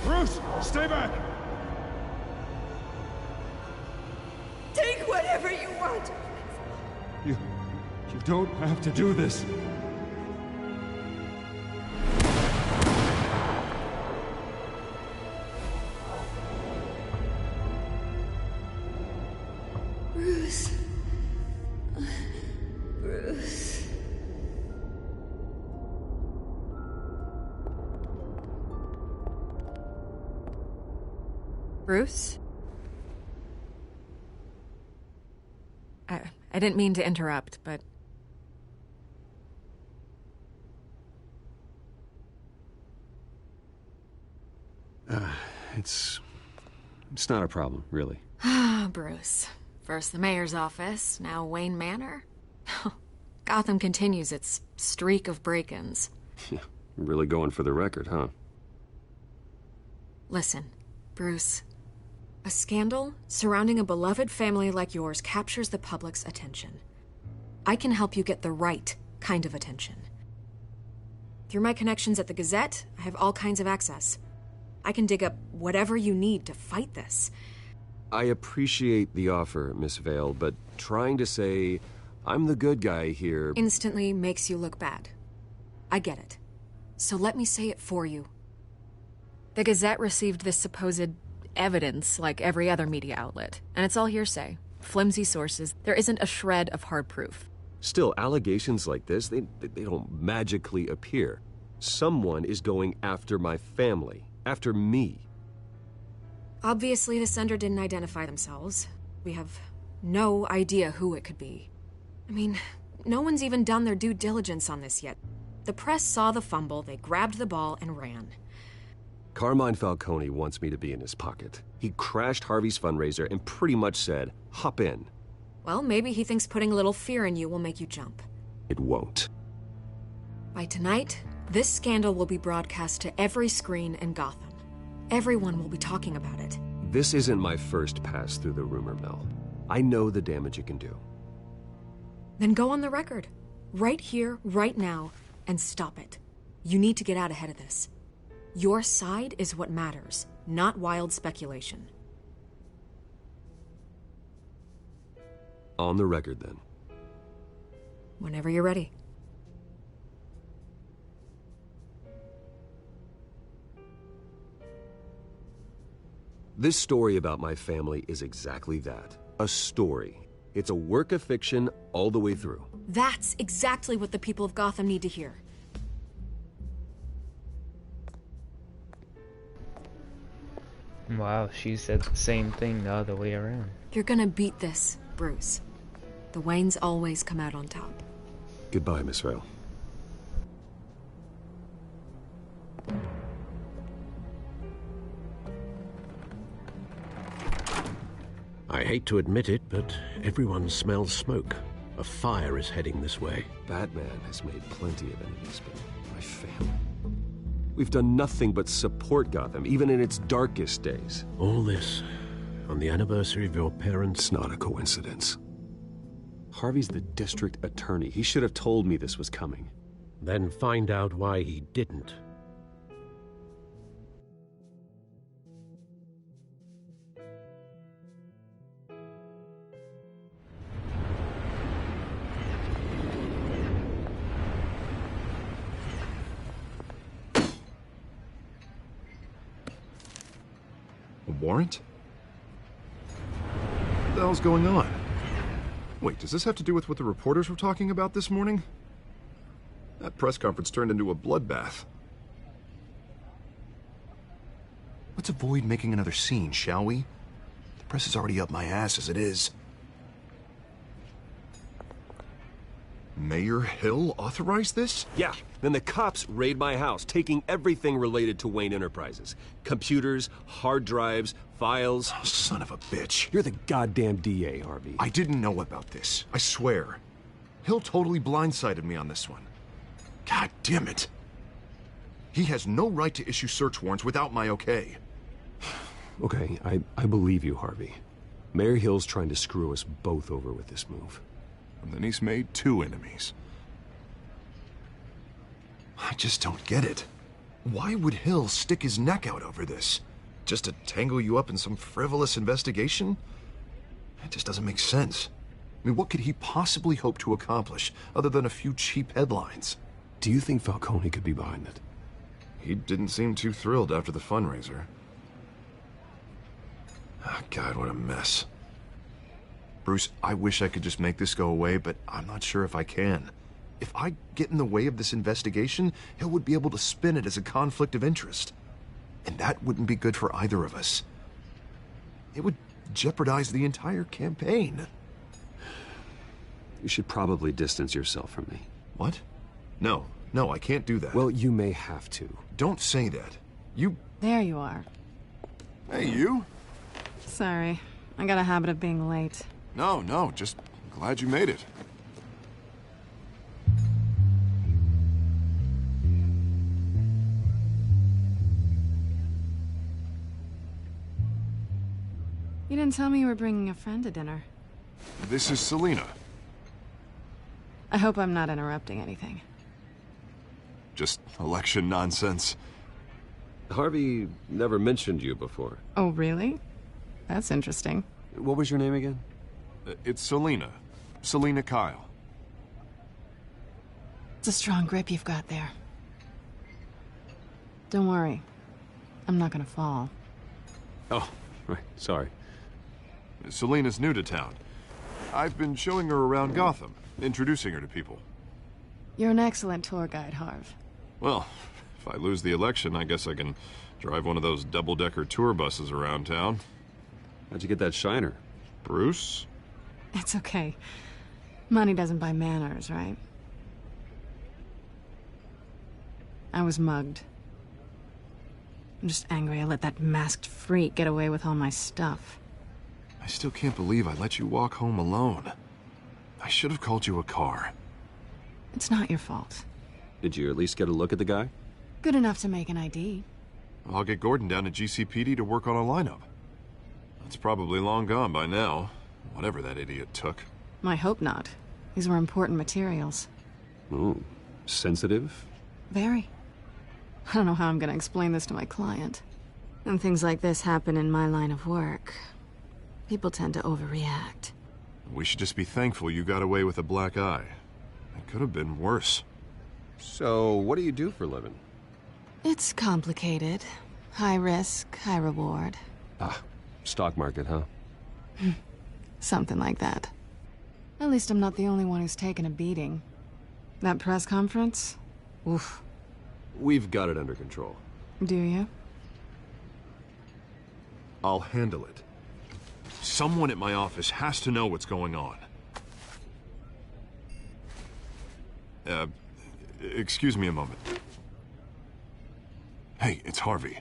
Bruce, stay back! Take whatever you want. You don't have to do this. Bruce. Bruce. Bruce? I didn't mean to interrupt, but... It's not a problem, really. Ah, Bruce. First the mayor's office, now Wayne Manor. Gotham continues its streak of break-ins. Yeah, really going for the record, huh? Listen, Bruce. A scandal surrounding a beloved family like yours captures the public's attention. I can help you get the right kind of attention. Through my connections at the Gazette, I have all kinds of access. I can dig up whatever you need to fight this. I appreciate the offer, Miss Vale, but trying to say I'm the good guy here... instantly makes you look bad. I get it. So let me say it for you. The Gazette received this supposed evidence like every other media outlet, and it's all hearsay. Flimsy sources. There isn't a shred of hard proof. Still, allegations like this, they don't magically appear. Someone is going after my family, after me. Obviously, the sender didn't identify themselves. We have no idea who it could be. I mean, no one's even done their due diligence on this yet. The press saw the fumble, they grabbed the ball and ran. Carmine Falcone wants me to be in his pocket. He crashed Harvey's fundraiser and pretty much said, hop in. Well, maybe he thinks putting a little fear in you will make you jump. It won't. By tonight, this scandal will be broadcast to every screen in Gotham. Everyone will be talking about it. This isn't my first pass through the rumor mill. I know the damage it can do. Then go on the record. Right here, right now, and stop it. You need to get out ahead of this. Your side is what matters, not wild speculation. On the record, then. Whenever you're ready. This story about my family is exactly that. A story. It's a work of fiction all the way through. That's exactly what the people of Gotham need to hear. Wow, she said the same thing the other way around. You're gonna beat this, Bruce. The Waynes always come out on top. Goodbye, Miss Vale. I hate to admit it, but everyone smells smoke. A fire is heading this way. Batman has made plenty of enemies, but my family... We've done nothing but support Gotham, even in its darkest days. All this on the anniversary of your parents'... It's not a coincidence. Harvey's the district attorney. He should have told me this was coming. Then find out why he didn't. A warrant? What the hell's going on? Wait, does this have to do with what the reporters were talking about this morning? That press conference turned into a bloodbath. Let's avoid making another scene, shall we? The press is already up my ass as it is. Mayor Hill authorized this? Yeah, then the cops raid my house, taking everything related to Wayne Enterprises. Computers, hard drives, files. Oh, son of a bitch. You're the goddamn DA, Harvey. I didn't know about this. I swear. Hill totally blindsided me on this one. God damn it. He has no right to issue search warrants without my okay. Okay, I believe you, Harvey. Mayor Hill's trying to screw us both over with this move. And then he's made 2 enemies. I just don't get it. Why would Hill stick his neck out over this? Just to tangle you up in some frivolous investigation? It just doesn't make sense. I mean, what could he possibly hope to accomplish other than a few cheap headlines? Do you think Falcone could be behind it? He didn't seem too thrilled after the fundraiser. Oh, God, what a mess. Bruce, I wish I could just make this go away, but I'm not sure if I can. If I get in the way of this investigation, Hill would be able to spin it as a conflict of interest. And that wouldn't be good for either of us. It would jeopardize the entire campaign. You should probably distance yourself from me. What? No, I can't do that. Well, you may have to. Don't say that. You... There you are. Hey, you? Sorry. I got a habit of being late. No, just glad you made it. You didn't tell me you were bringing a friend to dinner. This is Selina. I hope I'm not interrupting anything. Just election nonsense. Harvey never mentioned you before. Oh, really? That's interesting. What was your name again? It's Selina. Selina Kyle. It's a strong grip you've got there. Don't worry. I'm not gonna fall. Oh, right. Sorry. Selina's new to town. I've been showing her around Gotham, introducing her to people. You're an excellent tour guide, Harv. Well, if I lose the election, I guess I can drive one of those double-decker tour buses around town. How'd you get that shiner? Bruce? It's okay. Money doesn't buy manners, right? I was mugged. I'm just angry I let that masked freak get away with all my stuff. I still can't believe I let you walk home alone. I should have called you a car. It's not your fault. Did you at least get a look at the guy? Good enough to make an ID. I'll get Gordon down to GCPD to work on a lineup. It's probably long gone by now, whatever that idiot took. I hope not. These were important materials. Ooh, sensitive? Very. I don't know how I'm gonna explain this to my client. When things like this happen in my line of work, people tend to overreact. We should just be thankful you got away with a black eye. It could have been worse. So, what do you do for a living? It's complicated. High risk, high reward. Ah, stock market, huh? Something like that. At least I'm not the only one who's taken a beating. That press conference? Oof. We've got it under control. Do you? I'll handle it. Someone at my office has to know what's going on. Excuse me a moment. Hey, it's Harvey.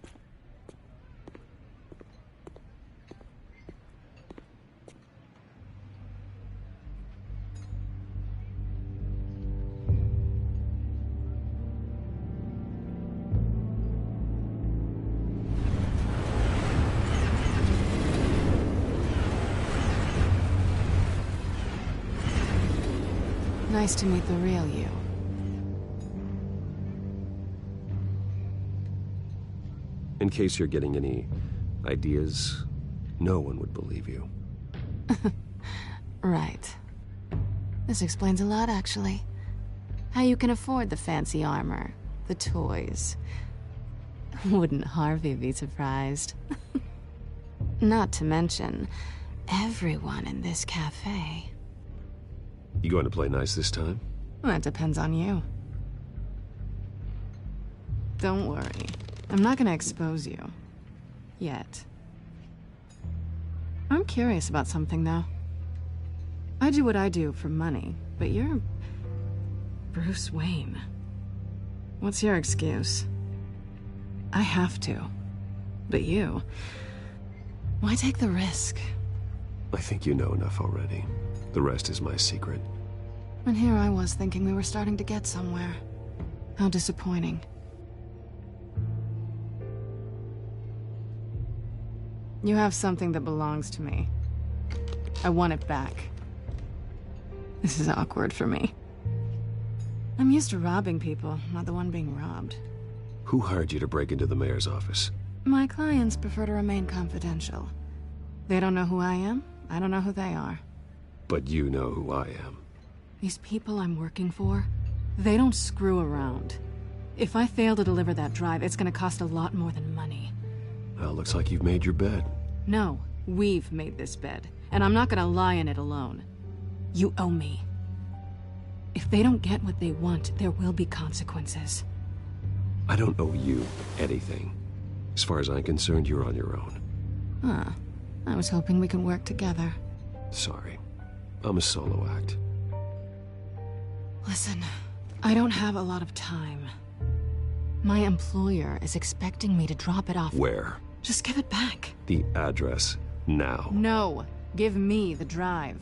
Nice to meet the real you. In case you're getting any ideas, no one would believe you. Right. This explains a lot, actually. How you can afford the fancy armor, the toys. Wouldn't Harvey be surprised? Not to mention, everyone in this cafe. You going to play nice this time? Well, that depends on you. Don't worry. I'm not gonna expose you. Yet. I'm curious about something, though. I do what I do for money, but you're... Bruce Wayne. What's your excuse? I have to. But you... Why take the risk? I think you know enough already. The rest is my secret. And here I was thinking we were starting to get somewhere. How disappointing. You have something that belongs to me. I want it back. This is awkward for me. I'm used to robbing people, not the one being robbed. Who hired you to break into the mayor's office? My clients prefer to remain confidential. They don't know who I am, I don't know who they are. But you know who I am. These people I'm working for, they don't screw around. If I fail to deliver that drive, it's gonna cost a lot more than money. Well, looks like you've made your bed. No, we've made this bed, and I'm not gonna lie in it alone. You owe me. If they don't get what they want, there will be consequences. I don't owe you anything. As far as I'm concerned, you're on your own. Huh. I was hoping we could work together. Sorry. I'm a solo act. Listen, I don't have a lot of time. My employer is expecting me to drop it off. Where? Just give it back. The address, now. No, give me the drive.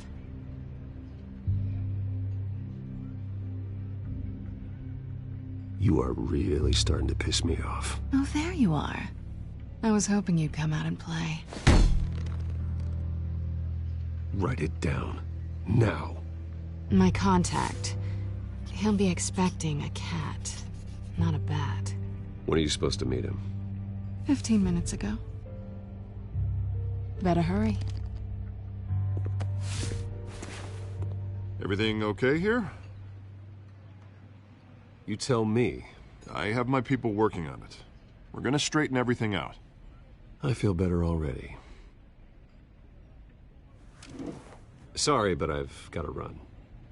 You are really starting to piss me off. Oh, there you are. I was hoping you'd come out and play. Write it down. Now. My contact. He'll be expecting a cat, not a bat. When are you supposed to meet him? 15 minutes ago. Better hurry. Everything okay here? You tell me. I have my people working on it. We're gonna straighten everything out. I feel better already. Sorry, but I've got to run.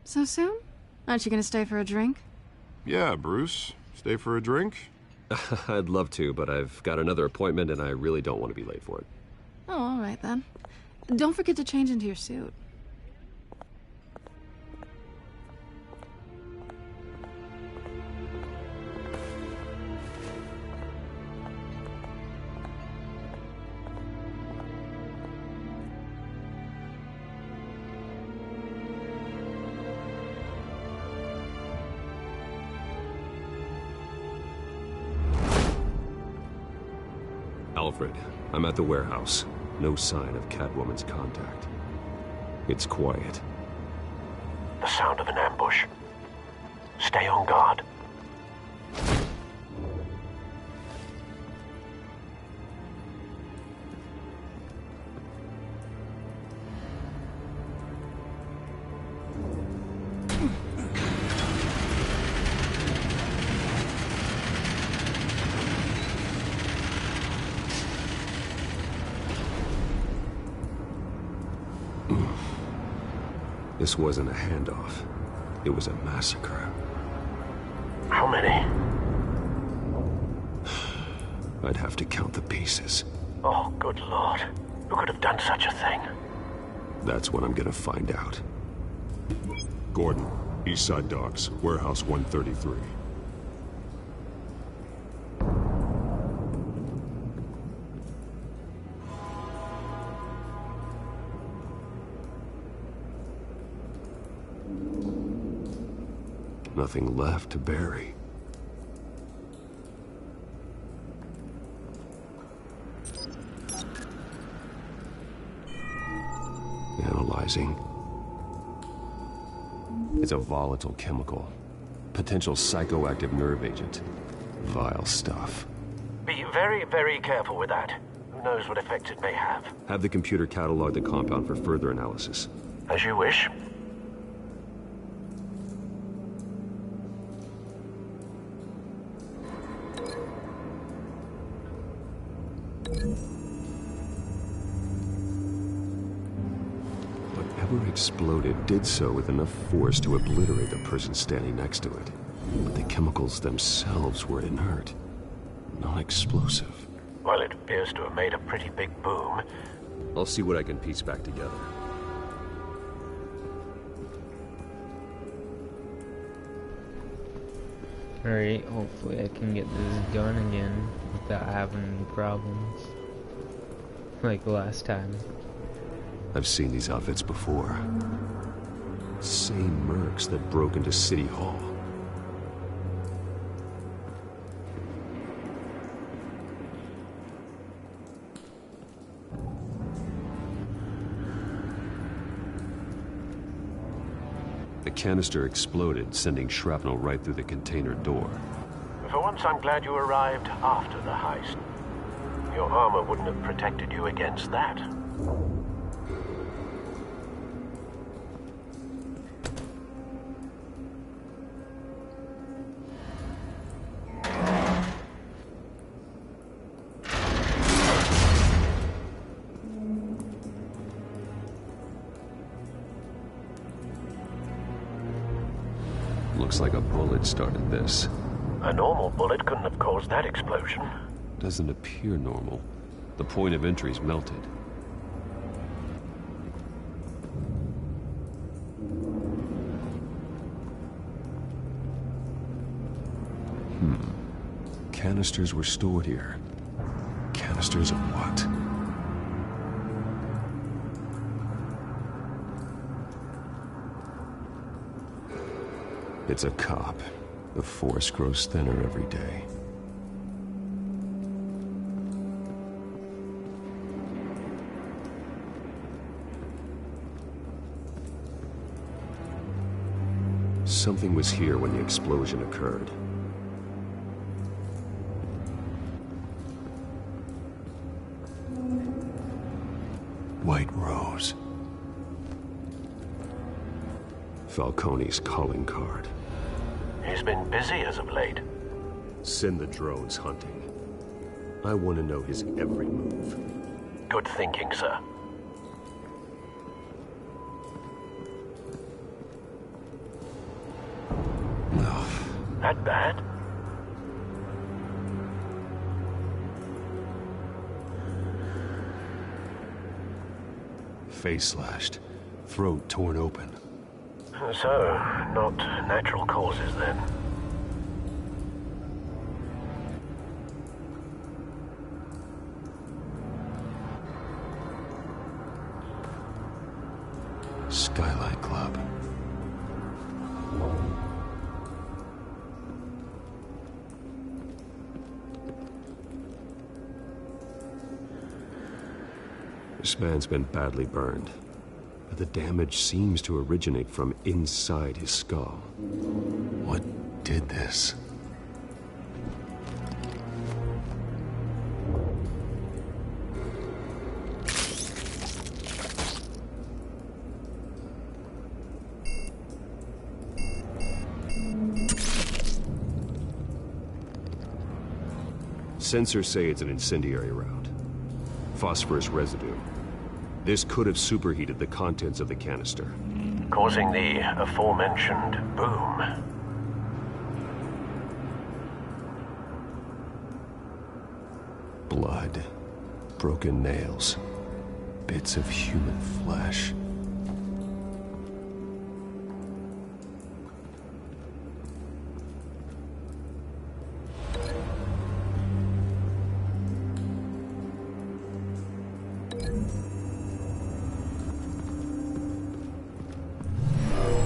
So soon? Aren't you gonna stay for a drink? Yeah, Bruce. Stay for a drink? I'd love to, but I've got another appointment and I really don't want to be late for it. Oh, all right then. Don't forget to change into your suit. Alfred, I'm at the warehouse. No sign of Catwoman's contact. It's quiet. The sound of an ambush. Stay on guard. This wasn't a handoff. It was a massacre. How many? I'd have to count the pieces. Oh, good Lord. Who could have done such a thing? That's what I'm gonna find out. Gordon, East Side Docks, Warehouse 133. Nothing left to bury. Analyzing. It's a volatile chemical. Potential psychoactive nerve agent. Vile stuff. Be very, very careful with that. Who knows what effects it may have. Have the computer catalog the compound for further analysis. As you wish. Whatever exploded did so with enough force to obliterate the person standing next to it. But the chemicals themselves were inert, non-explosive. Well, it appears to have made a pretty big boom. I'll see what I can piece back together. Alright, hopefully I can get this done again without having any problems. Like last time. I've seen these outfits before. Same mercs that broke into City Hall. The canister exploded, sending shrapnel right through the container door. For once, I'm glad you arrived after the heist. Your armor wouldn't have protected you against that. Looks like a bullet started this. A normal bullet couldn't have caused that explosion. Doesn't appear normal. The point of entry's melted. Canisters were stored here. Canisters of what? It's a cop. The force grows thinner every day. Something was here when the explosion occurred. White Rose. Falcone's calling card. He's been busy as of late. Send the drones hunting. I want to know his every move. Good thinking, sir. No. That bad? Face slashed. Throat torn open. So, not natural causes then. Skylight Club. This man's been badly burned, but the damage seems to originate from inside his skull. What did this? Sensors say it's an incendiary round. Phosphorus residue. This could have superheated the contents of the canister. causing the aforementioned boom. Blood, broken nails, bits of human flesh.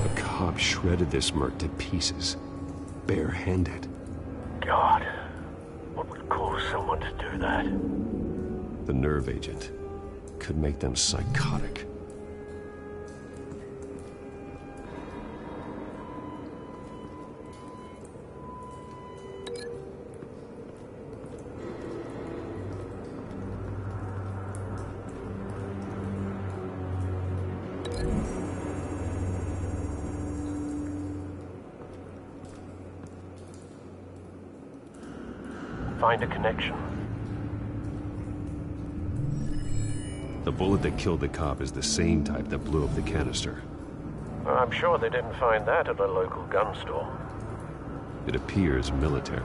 A cop shredded this merc to pieces, barehanded. God, what would cause someone to do that? The nerve agent could make them psychotic. Find a connection. The bullet that killed the cop is the same type that blew up the canister. I'm sure they didn't find that at a local gun store. It appears military.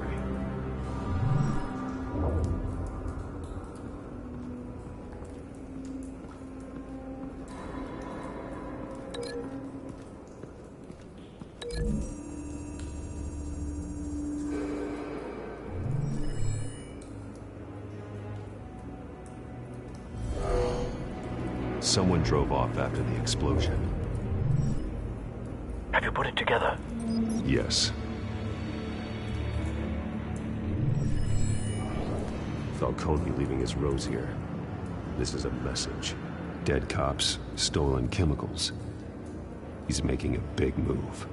Someone drove off after the explosion. Have you put it together? Yes. Falcone leaving his rose here. This is a message. Dead cops, stolen chemicals. He's making a big move.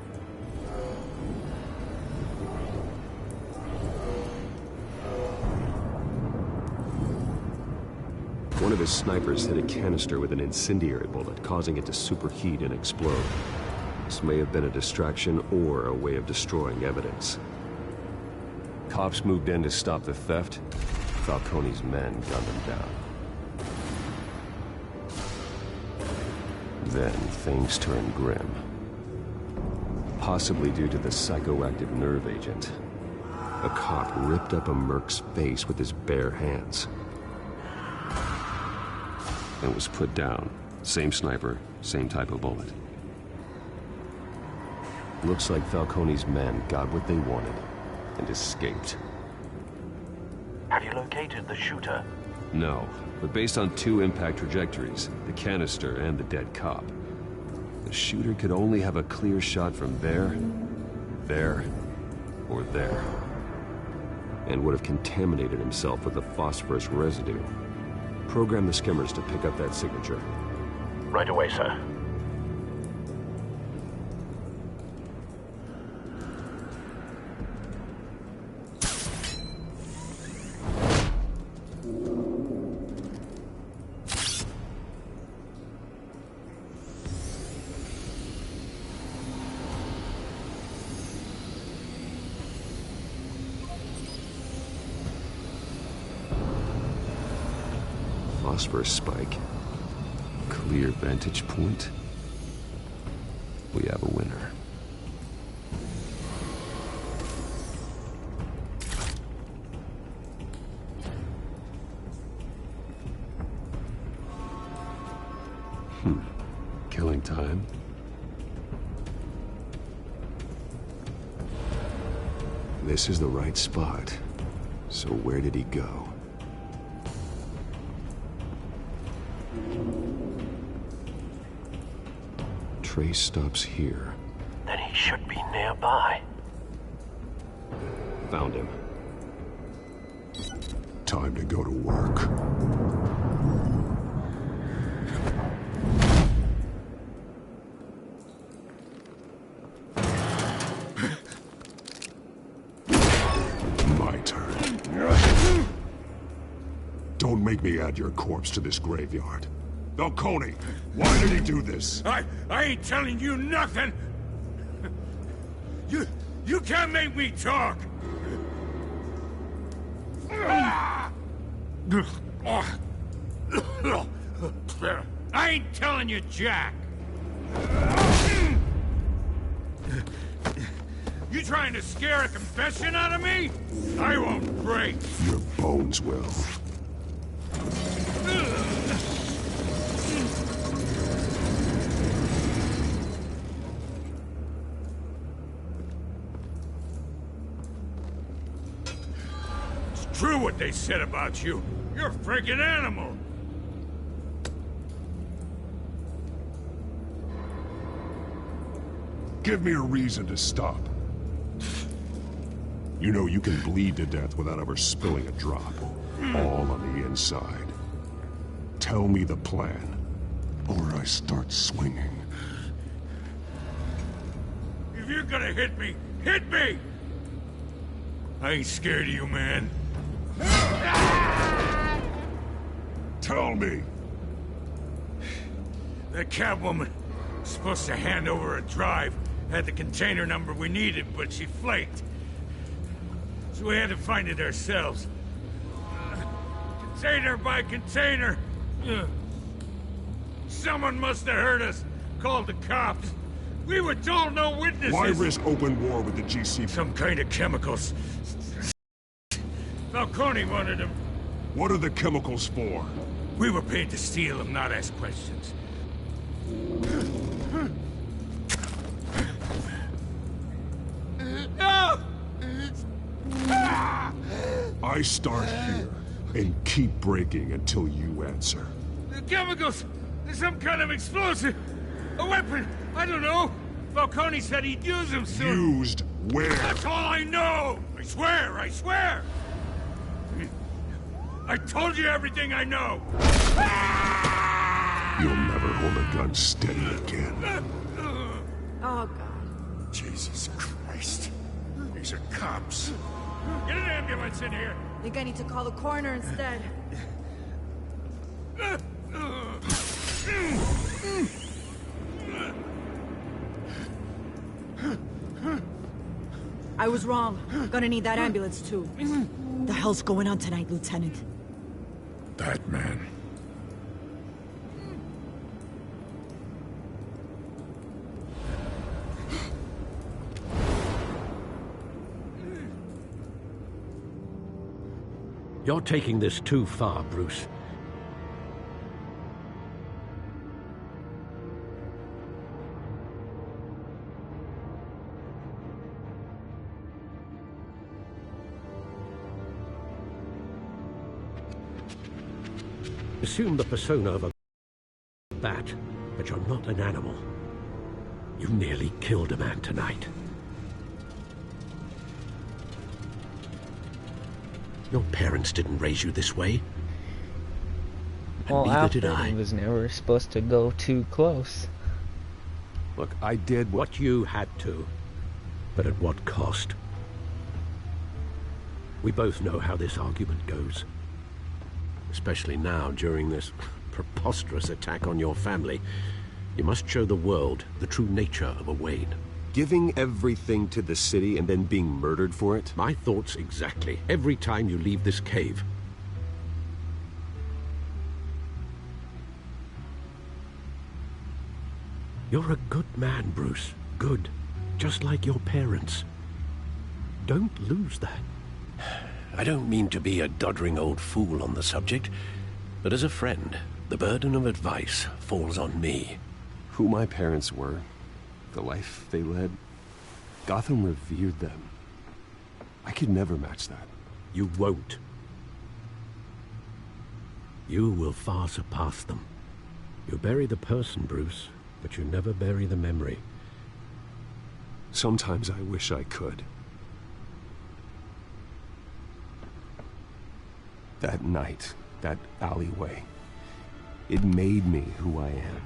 One of his snipers hit a canister with an incendiary bullet, causing it to superheat and explode. This may have been a distraction or a way of destroying evidence. Cops moved in to stop the theft. Falcone's men gunned them down. Then things turned grim. Possibly due to the psychoactive nerve agent. A cop ripped up a merc's face with his bare hands. And was put down. Same sniper, same type of bullet. Looks like Falcone's men got what they wanted and escaped. Have you located the shooter? No, but based on two impact trajectories, the canister and the dead cop, the shooter could only have a clear shot from there, or there, and would have contaminated himself with the phosphorus residue. Program the skimmers to pick up that signature. Right away, sir. Phosphorus spike. Clear vantage point. We have a winner. Killing time. This is the right spot. So where did he go? Trace stops here. Then he should be nearby. Found him. Time to go to work. My turn. Don't make me add your corpse to this graveyard. Falcone, why did he do this? I ain't telling you nothing! You can't make me talk! I ain't telling you, Jack. You trying to scare a confession out of me? I won't break. Your bones will. It's true what they said about you. You're a freaking animal. Give me a reason to stop. You know you can bleed to death without ever spilling a drop. All on the inside. Tell me the plan, or I start swinging. If you're gonna hit me, hit me! I ain't scared of you, man. Tell me! That Catwoman was supposed to hand over a drive. Had the container number we needed, but she flaked. So we had to find it ourselves. Container by container. Someone must have heard us. Called the cops. We were told no witnesses. Why risk open war with the GC? Some kind of chemicals. Falcone wanted them. What are the chemicals for? We were paid to steal them, not ask questions. No! I start here and keep breaking until you answer. The chemicals! There's some kind of explosive! A weapon! I don't know! Falcone said he'd use them soon. Used where? That's all I know! I swear! I swear! I told you everything I know! You'll never hold a gun steady again. Oh, God. Jesus Christ. These are cops. Get an ambulance in here! I think I need to call the coroner instead. I was wrong. Gonna need that ambulance, too. The hell's going on tonight, Lieutenant? Batman. You're taking this too far, Bruce. Assume the persona of a bat, but you're not an animal. You nearly killed a man tonight. Your parents didn't raise you this way. And Well, neither did Alfred I. was never supposed to go too close. Look, I did what you had to, but at what cost? We both know how this argument goes. Especially now, during this preposterous attack on your family. You must show the world the true nature of a Wayne. Giving everything to the city and then being murdered for it? My thoughts exactly. Every time you leave this cave. You're a good man, Bruce. Good. Just like your parents. Don't lose that. I don't mean to be a doddering old fool on the subject, but as a friend, the burden of advice falls on me. Who my parents were, the life they led, Gotham revered them. I could never match that. You won't. You will far surpass them. You bury the person, Bruce, but you never bury the memory. Sometimes I wish I could. That night, that alleyway, it made me who I am.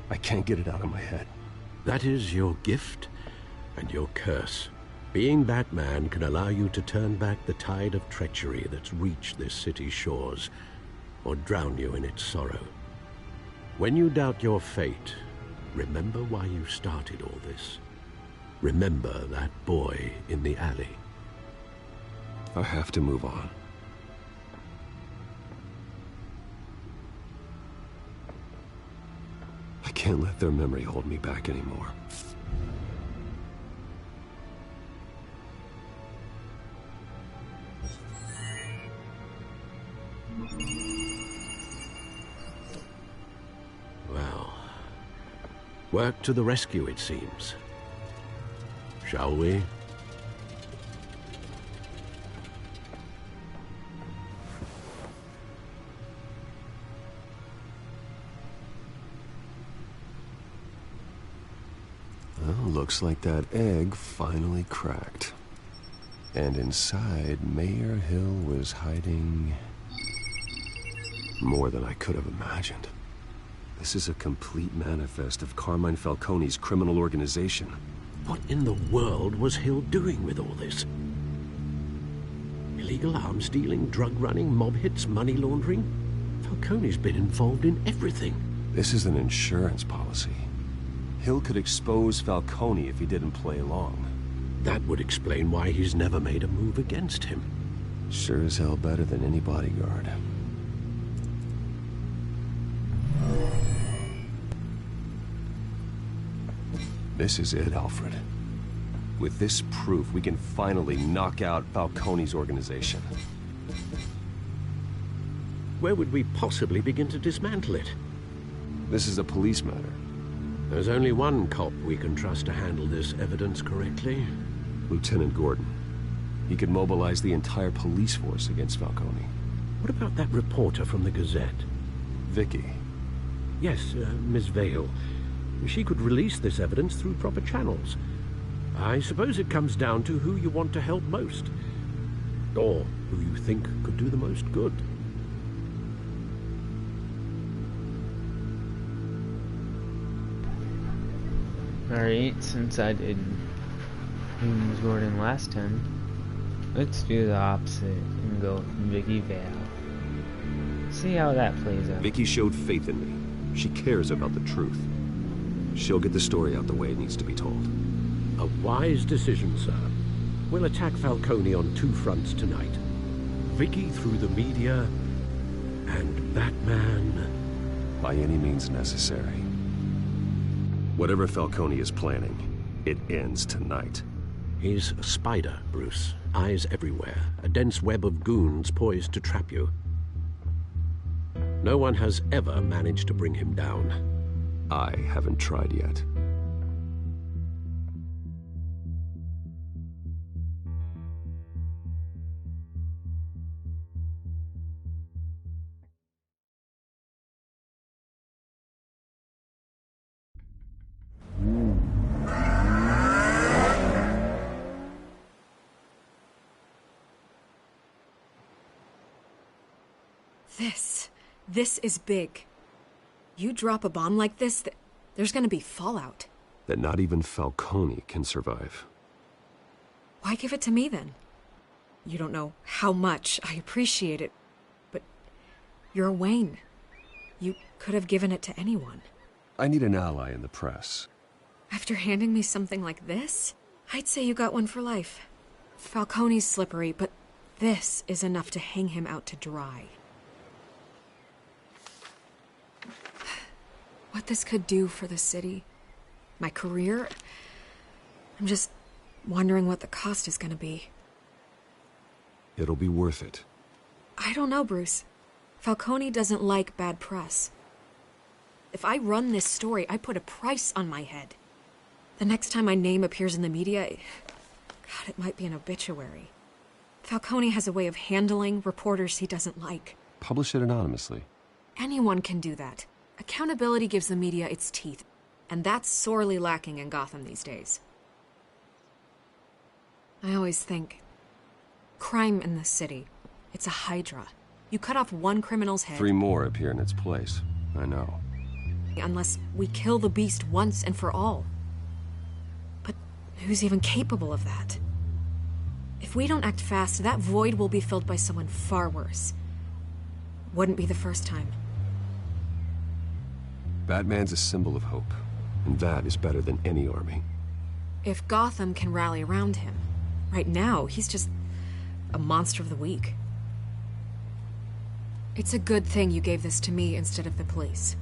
I can't get it out of my head. That is your gift and your curse. Being Batman can allow you to turn back the tide of treachery that's reached this city's shores, or drown you in its sorrow. When you doubt your fate, remember why you started all this. Remember that boy in the alley. I have to move on. I can't let their memory hold me back anymore. Work to the rescue, it seems. Shall we? Well, looks like that egg finally cracked. And inside, Mayor Hill was hiding more than I could have imagined. This is a complete manifest of Carmine Falcone's criminal organization. What in the world was Hill doing with all this? Illegal arms dealing, drug running, mob hits, money laundering? Falcone's been involved in everything. This is an insurance policy. Hill could expose Falcone if he didn't play along. That would explain why he's never made a move against him. Sure as hell better than any bodyguard. This is it, Alfred. With this proof, we can finally knock out Falcone's organization. Where would we possibly begin to dismantle it? This is a police matter. There's only one cop we can trust to handle this evidence correctly. Lieutenant Gordon. He could mobilize the entire police force against Falcone. What about that reporter from the Gazette? Vicky. Yes, Miss Vale. She could release this evidence through proper channels. I suppose it comes down to who you want to help most. Or who you think could do the most good. Alright, since I did James Gordon last time, let's do the opposite and go Vicky Vale. See how that plays out. Vicky showed faith in me. She cares about the truth. She'll get the story out the way it needs to be told. A wise decision, sir. We'll attack Falcone on two fronts tonight. Vicky through the media, and Batman... by any means necessary. Whatever Falcone is planning, it ends tonight. He's a spider, Bruce. Eyes everywhere. A dense web of goons poised to trap you. No one has ever managed to bring him down. I haven't tried yet. This is big. You drop a bomb like this, there's gonna be fallout. That not even Falcone can survive. Why give it to me, then? You don't know how much I appreciate it, but you're Wayne. You could have given it to anyone. I need an ally in the press. After handing me something like this, I'd say you got one for life. Falcone's slippery, but this is enough to hang him out to dry. What this could do for the city, my career, I'm just wondering what the cost is gonna be. It'll be worth it. I don't know, Bruce. Falcone doesn't like bad press. If I run this story, I put a price on my head. The next time my name appears in the media, God, it might be an obituary. Falcone has a way of handling reporters he doesn't like. Publish it anonymously. Anyone can do that. Accountability gives the media its teeth, and that's sorely lacking in Gotham these days. I always think, crime in this city, it's a hydra. You cut off one criminal's head... 3 more appear in its place. I know. Unless we kill the beast once and for all. But who's even capable of that? If we don't act fast, that void will be filled by someone far worse. Wouldn't be the first time. Batman's a symbol of hope, and that is better than any army. If Gotham can rally around him, right now, he's just a monster of the week. It's a good thing you gave this to me instead of the police.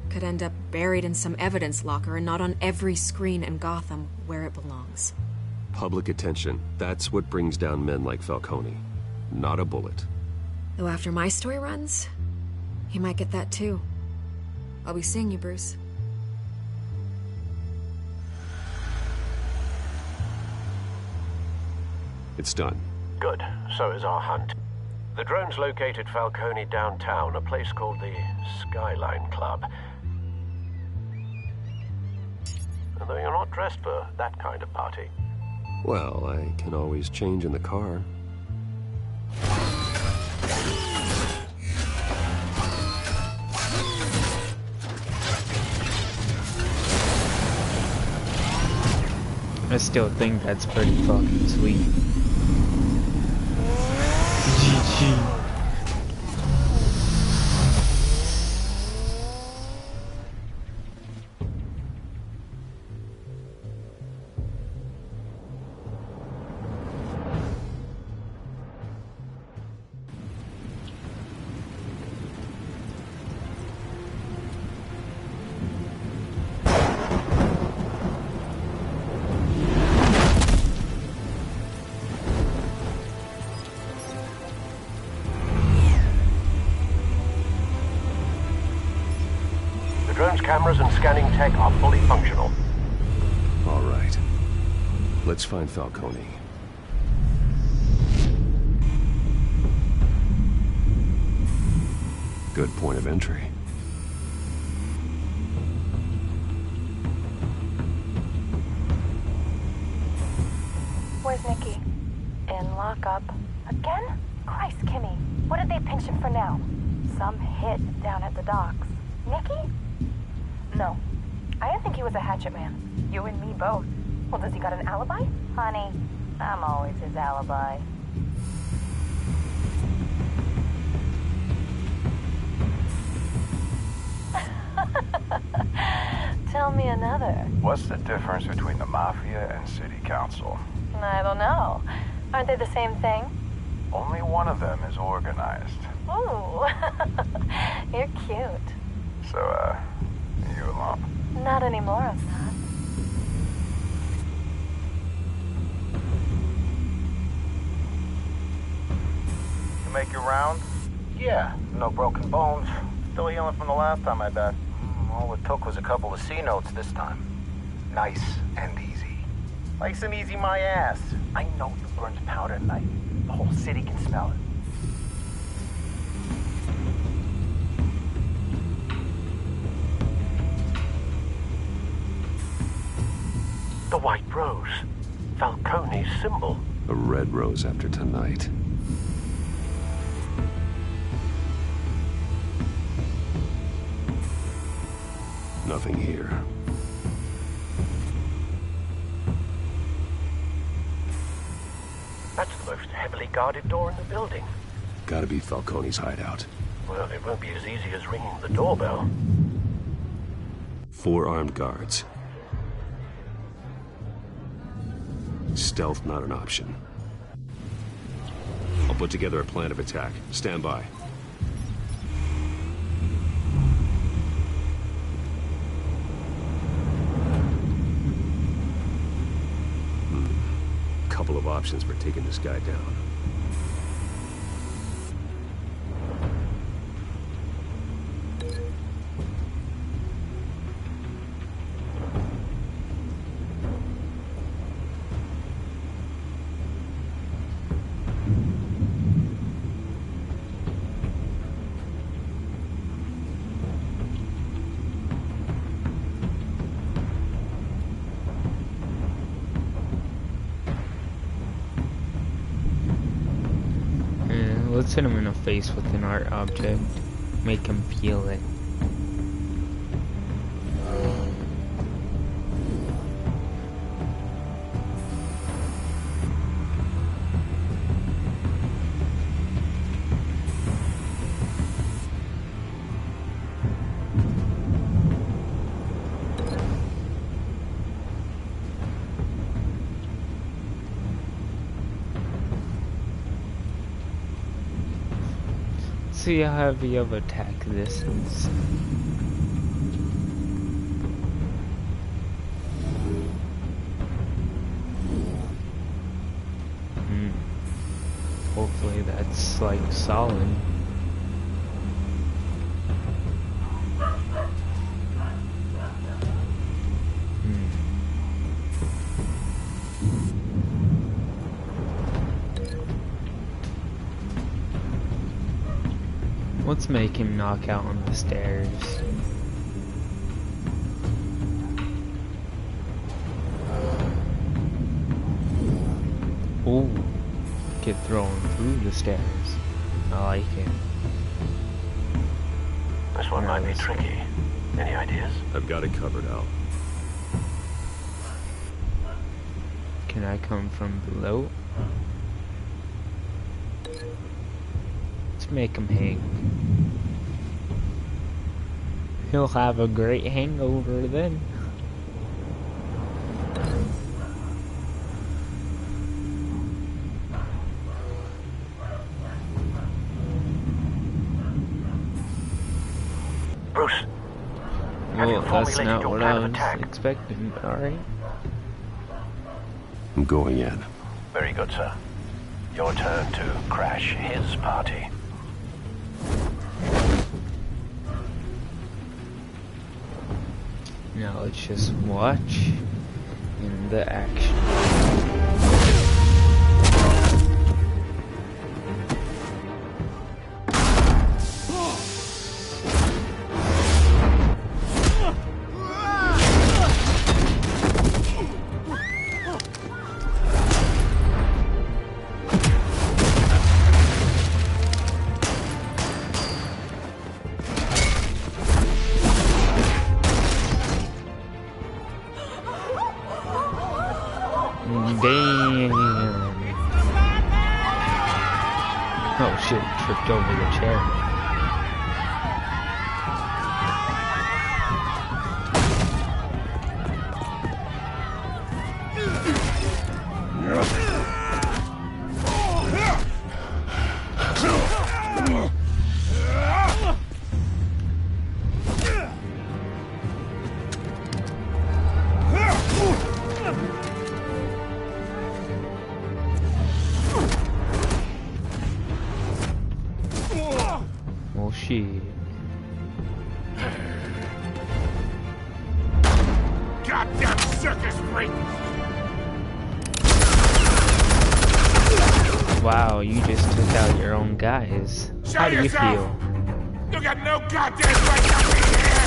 Could end up buried in some evidence locker and not on every screen in Gotham where it belongs. Public attention, that's what brings down men like Falcone. Not a bullet. Though after my story runs, he might get that too. I'll be seeing you, Bruce. It's done. Good. So is our hunt. The drones located Falcone downtown, a place called the Skyline Club. Although you're not dressed for that kind of party. Well, I can always change in the car. I still think that's pretty fucking sweet. GG. Drone's cameras and scanning tech are fully functional. All right. Let's find Falcone. Good point of entry. Where's Nicky? In lockup. Again? Christ, Kimmy. What did they pinch him for now? Some hit down at the docks. Nicky? No. I didn't think he was a hatchet man. You and me both. Well, does he got an alibi? Honey, I'm always his alibi. Tell me another. What's the difference between the Mafia and City Council? I don't know. Aren't they the same thing? Only one of them is organized. Ooh. You're cute. So, you a lump? Not anymore, I'm not. You make your round? Yeah, no broken bones. Still healing from the last time, I bet. All it took was a couple of C notes this time. Nice and easy. Nice and easy my ass. I know you burned powder at night. The whole city can smell it. The white rose. Falcone's symbol. A red rose after tonight. Nothing here. That's the most heavily guarded door in the building. Gotta be Falcone's hideout. Well, it won't be as easy as ringing the doorbell. 4 armed guards. Stealth not an option. I'll put together a plan of attack. Stand by. Couple of options for taking this guy down. Let's hit him in the face with an art object. Make him feel it. See how heavy of attack this is. Hopefully that's like solid. Let's make him knock out on the stairs. Ooh, get thrown through the stairs. I like it. This one might be tricky. Any ideas? I've got it covered, Al. Can I come from below? Let's make him hang. He'll have a great hangover then. Bruce. Well, that's not what I was expecting, but alright. I'm going in. Very good, sir. Your turn to crash his party. Now let's just watch in the action. Damn. Oh shit, tripped over the chair. Oh shit. Goddamn circus freak! Wow, you just took out your own guys. Show How do you yourself. feel? You got no goddamn right to be here!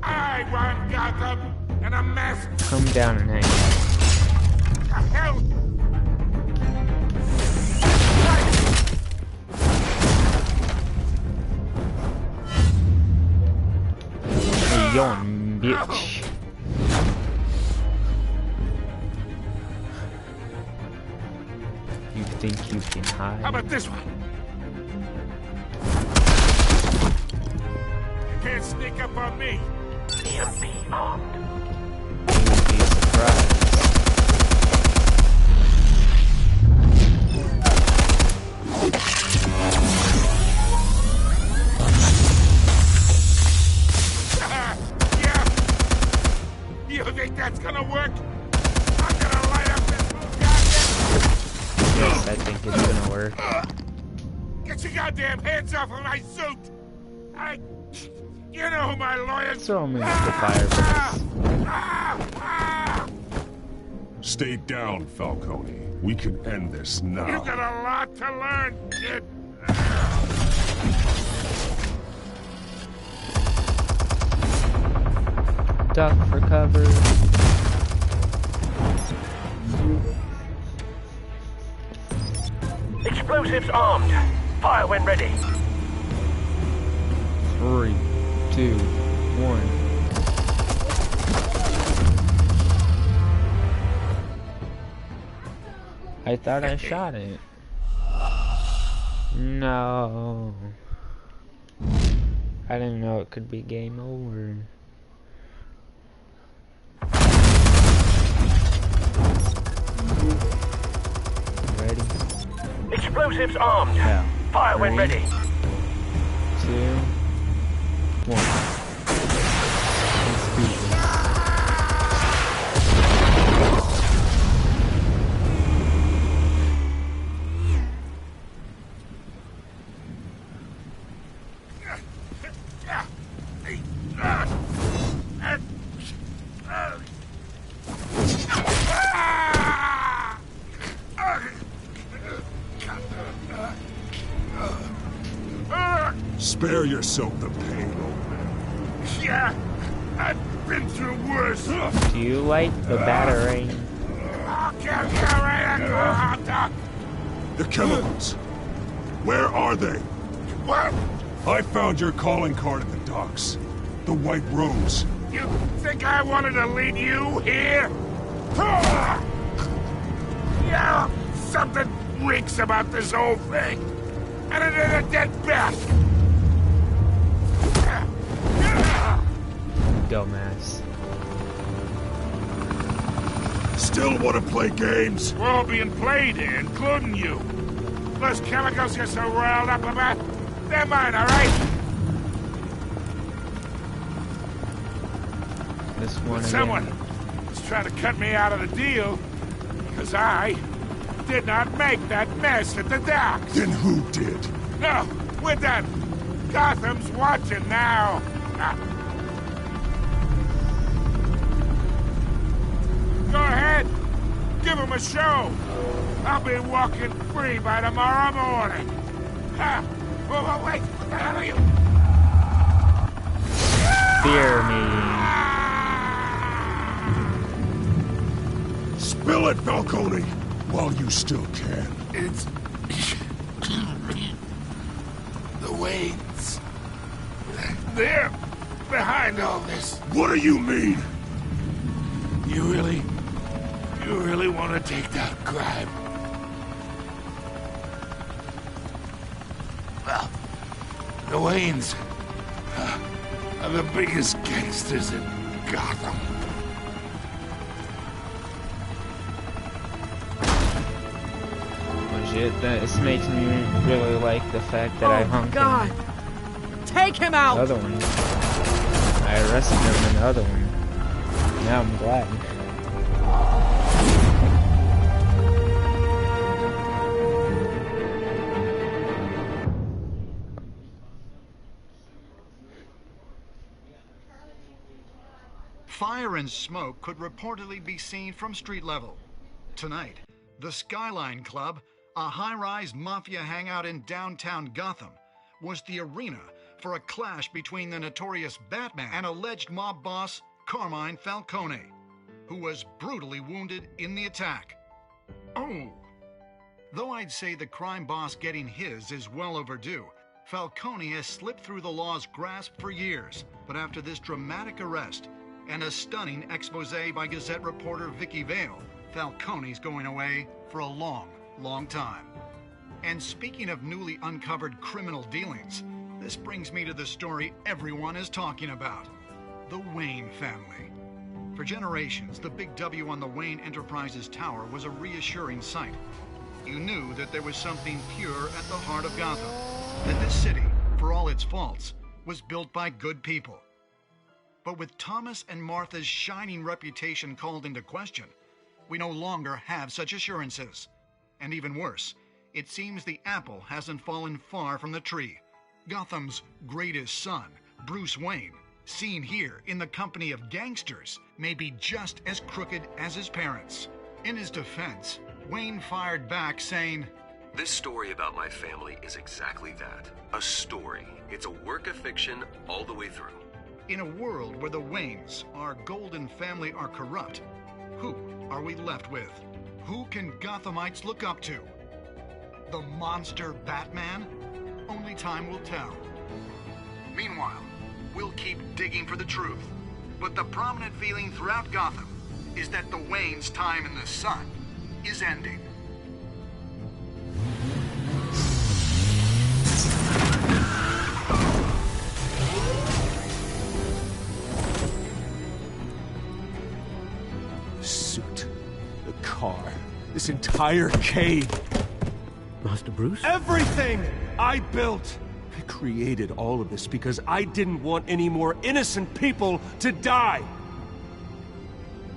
I run Gotham, and a mess. Come down and hang. The hell? Hey, yon, bitch. You think you can hide? How about this one? You can't sneak up on me. EMP armed. You'd be surprised. You think that's gonna work? I'm gonna light up this whole goddamn... Yes, I think it's gonna work. Get your goddamn hands off of my suit! You know who my lawyers... Throw me into the fireplace. Stay down, Falcone. We can end this now. You got a lot to learn, kid. Duck for cover. Explosives armed. Fire when ready. 3, 2, 1. I thought I shot it. No. I didn't know it could be game over. Ready? Explosives armed. Yeah. Fire when 3, ready. 2, 1. Let's do this. Spare yourself the pain, old man. Yeah, I've been through worse. Do you like the battering? I'll kill you right at the hot dog. The chemicals. Where are they? What? I found your calling card at the docks. The White Rose. You think I wanted to lead you here? Yeah, something reeks about this whole thing. And it is a dead bat. Dumbass. Still want to play games? We're all being played here, including you. Those chemicals you're so riled up about, they're mine, all right? This one again. Someone is trying to cut me out of the deal because I did not make that mess at the docks. Then who did? No, we're done. Gotham's watching now. Go ahead. Give him a show. I'll be walking free by tomorrow morning. Oh, wait. What the hell are you? Fear me. Spill it, Falcone, while you still can. It's... the Waynes. They're behind all this. What do you mean? You really want to take that crime? Well, the Waynes are the biggest gangsters in Gotham. Oh shit, this makes me really like the fact that I hung God! him. Take him out! The other one. I arrested him in the other one. Now I'm glad. Fire and smoke could reportedly be seen from street level. Tonight, the Skyline Club, a high-rise mafia hangout in downtown Gotham, was the arena for a clash between the notorious Batman and alleged mob boss Carmine Falcone, who was brutally wounded in the attack. Oh! Though I'd say the crime boss getting his is well overdue, Falcone has slipped through the law's grasp for years, but after this dramatic arrest and a stunning expose by Gazette reporter Vicky Vale, Falcone's going away for a long, long time. And speaking of newly uncovered criminal dealings, this brings me to the story everyone is talking about: the Wayne family. For generations, the big W on the Wayne Enterprises Tower was a reassuring sight. You knew that there was something pure at the heart of Gotham, that this city, for all its faults, was built by good people. But with Thomas and Martha's shining reputation called into question, we no longer have such assurances. And even worse, it seems the apple hasn't fallen far from the tree. Gotham's greatest son, Bruce Wayne, seen here in the company of gangsters, may be just as crooked as his parents. In his defense, Wayne fired back saying, "This story about my family is exactly that. A story. It's a work of fiction all the way through." In a world where the Waynes, our golden family, are corrupt, who are we left with? Who can Gothamites look up to? The monster Batman? Only time will tell. Meanwhile, we'll keep digging for the truth. But the prominent feeling throughout Gotham is that the Waynes' time in the sun is ending. Suit, the car, this entire cave. Master Bruce? Everything I built! I created all of this because I didn't want any more innocent people to die!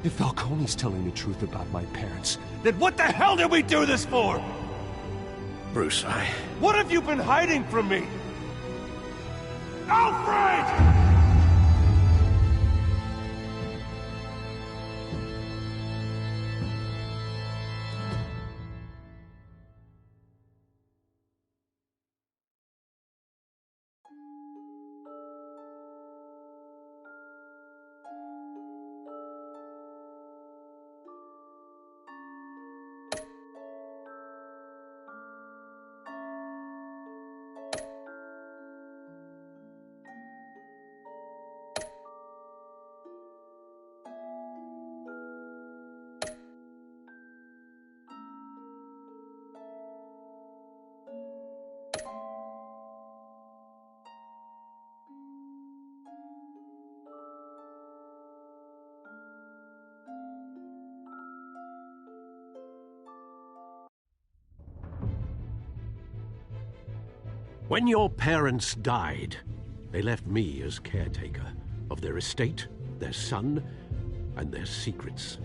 If Falcone's telling the truth about my parents, then what the hell did we do this for? Bruce, What have you been hiding from me? Alfred! When your parents died, they left me as caretaker of their estate, their son, and their secrets.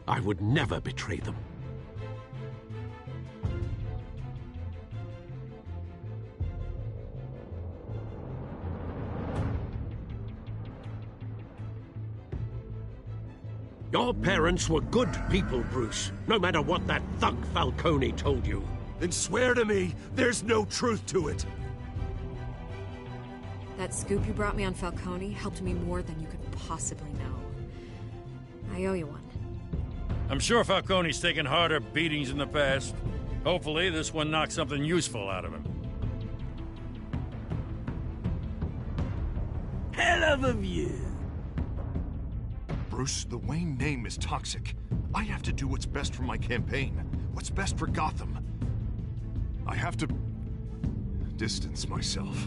I would never betray them. Your parents were good people, Bruce, no matter what that thug Falcone told you. Then swear to me there's no truth to it. That scoop you brought me on Falcone helped me more than you could possibly know. I owe you one. I'm sure Falcone's taken harder beatings in the past. Hopefully, this one knocks something useful out of him. Hell of a view. Bruce, the Wayne name is toxic. I have to do what's best for my campaign. What's best for Gotham. I have to distance myself.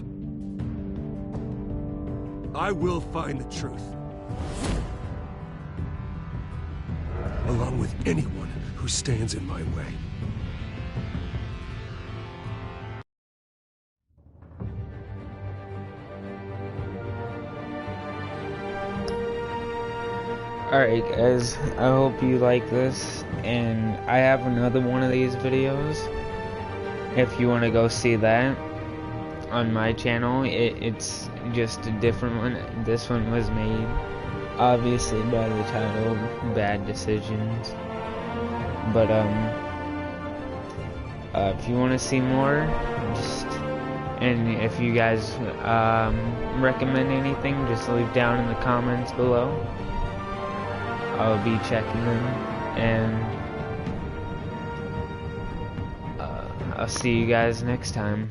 I will find the truth. Along with anyone who stands in my way. Alright guys, I hope you like this, and I have another one of these videos. If you want to go see that on my channel, it's just a different one. This one was made obviously by the title Bad Decisions, but if you want to see more, and if you guys recommend anything, just leave down in the comments below. I'll be checking them, and I'll see you guys next time.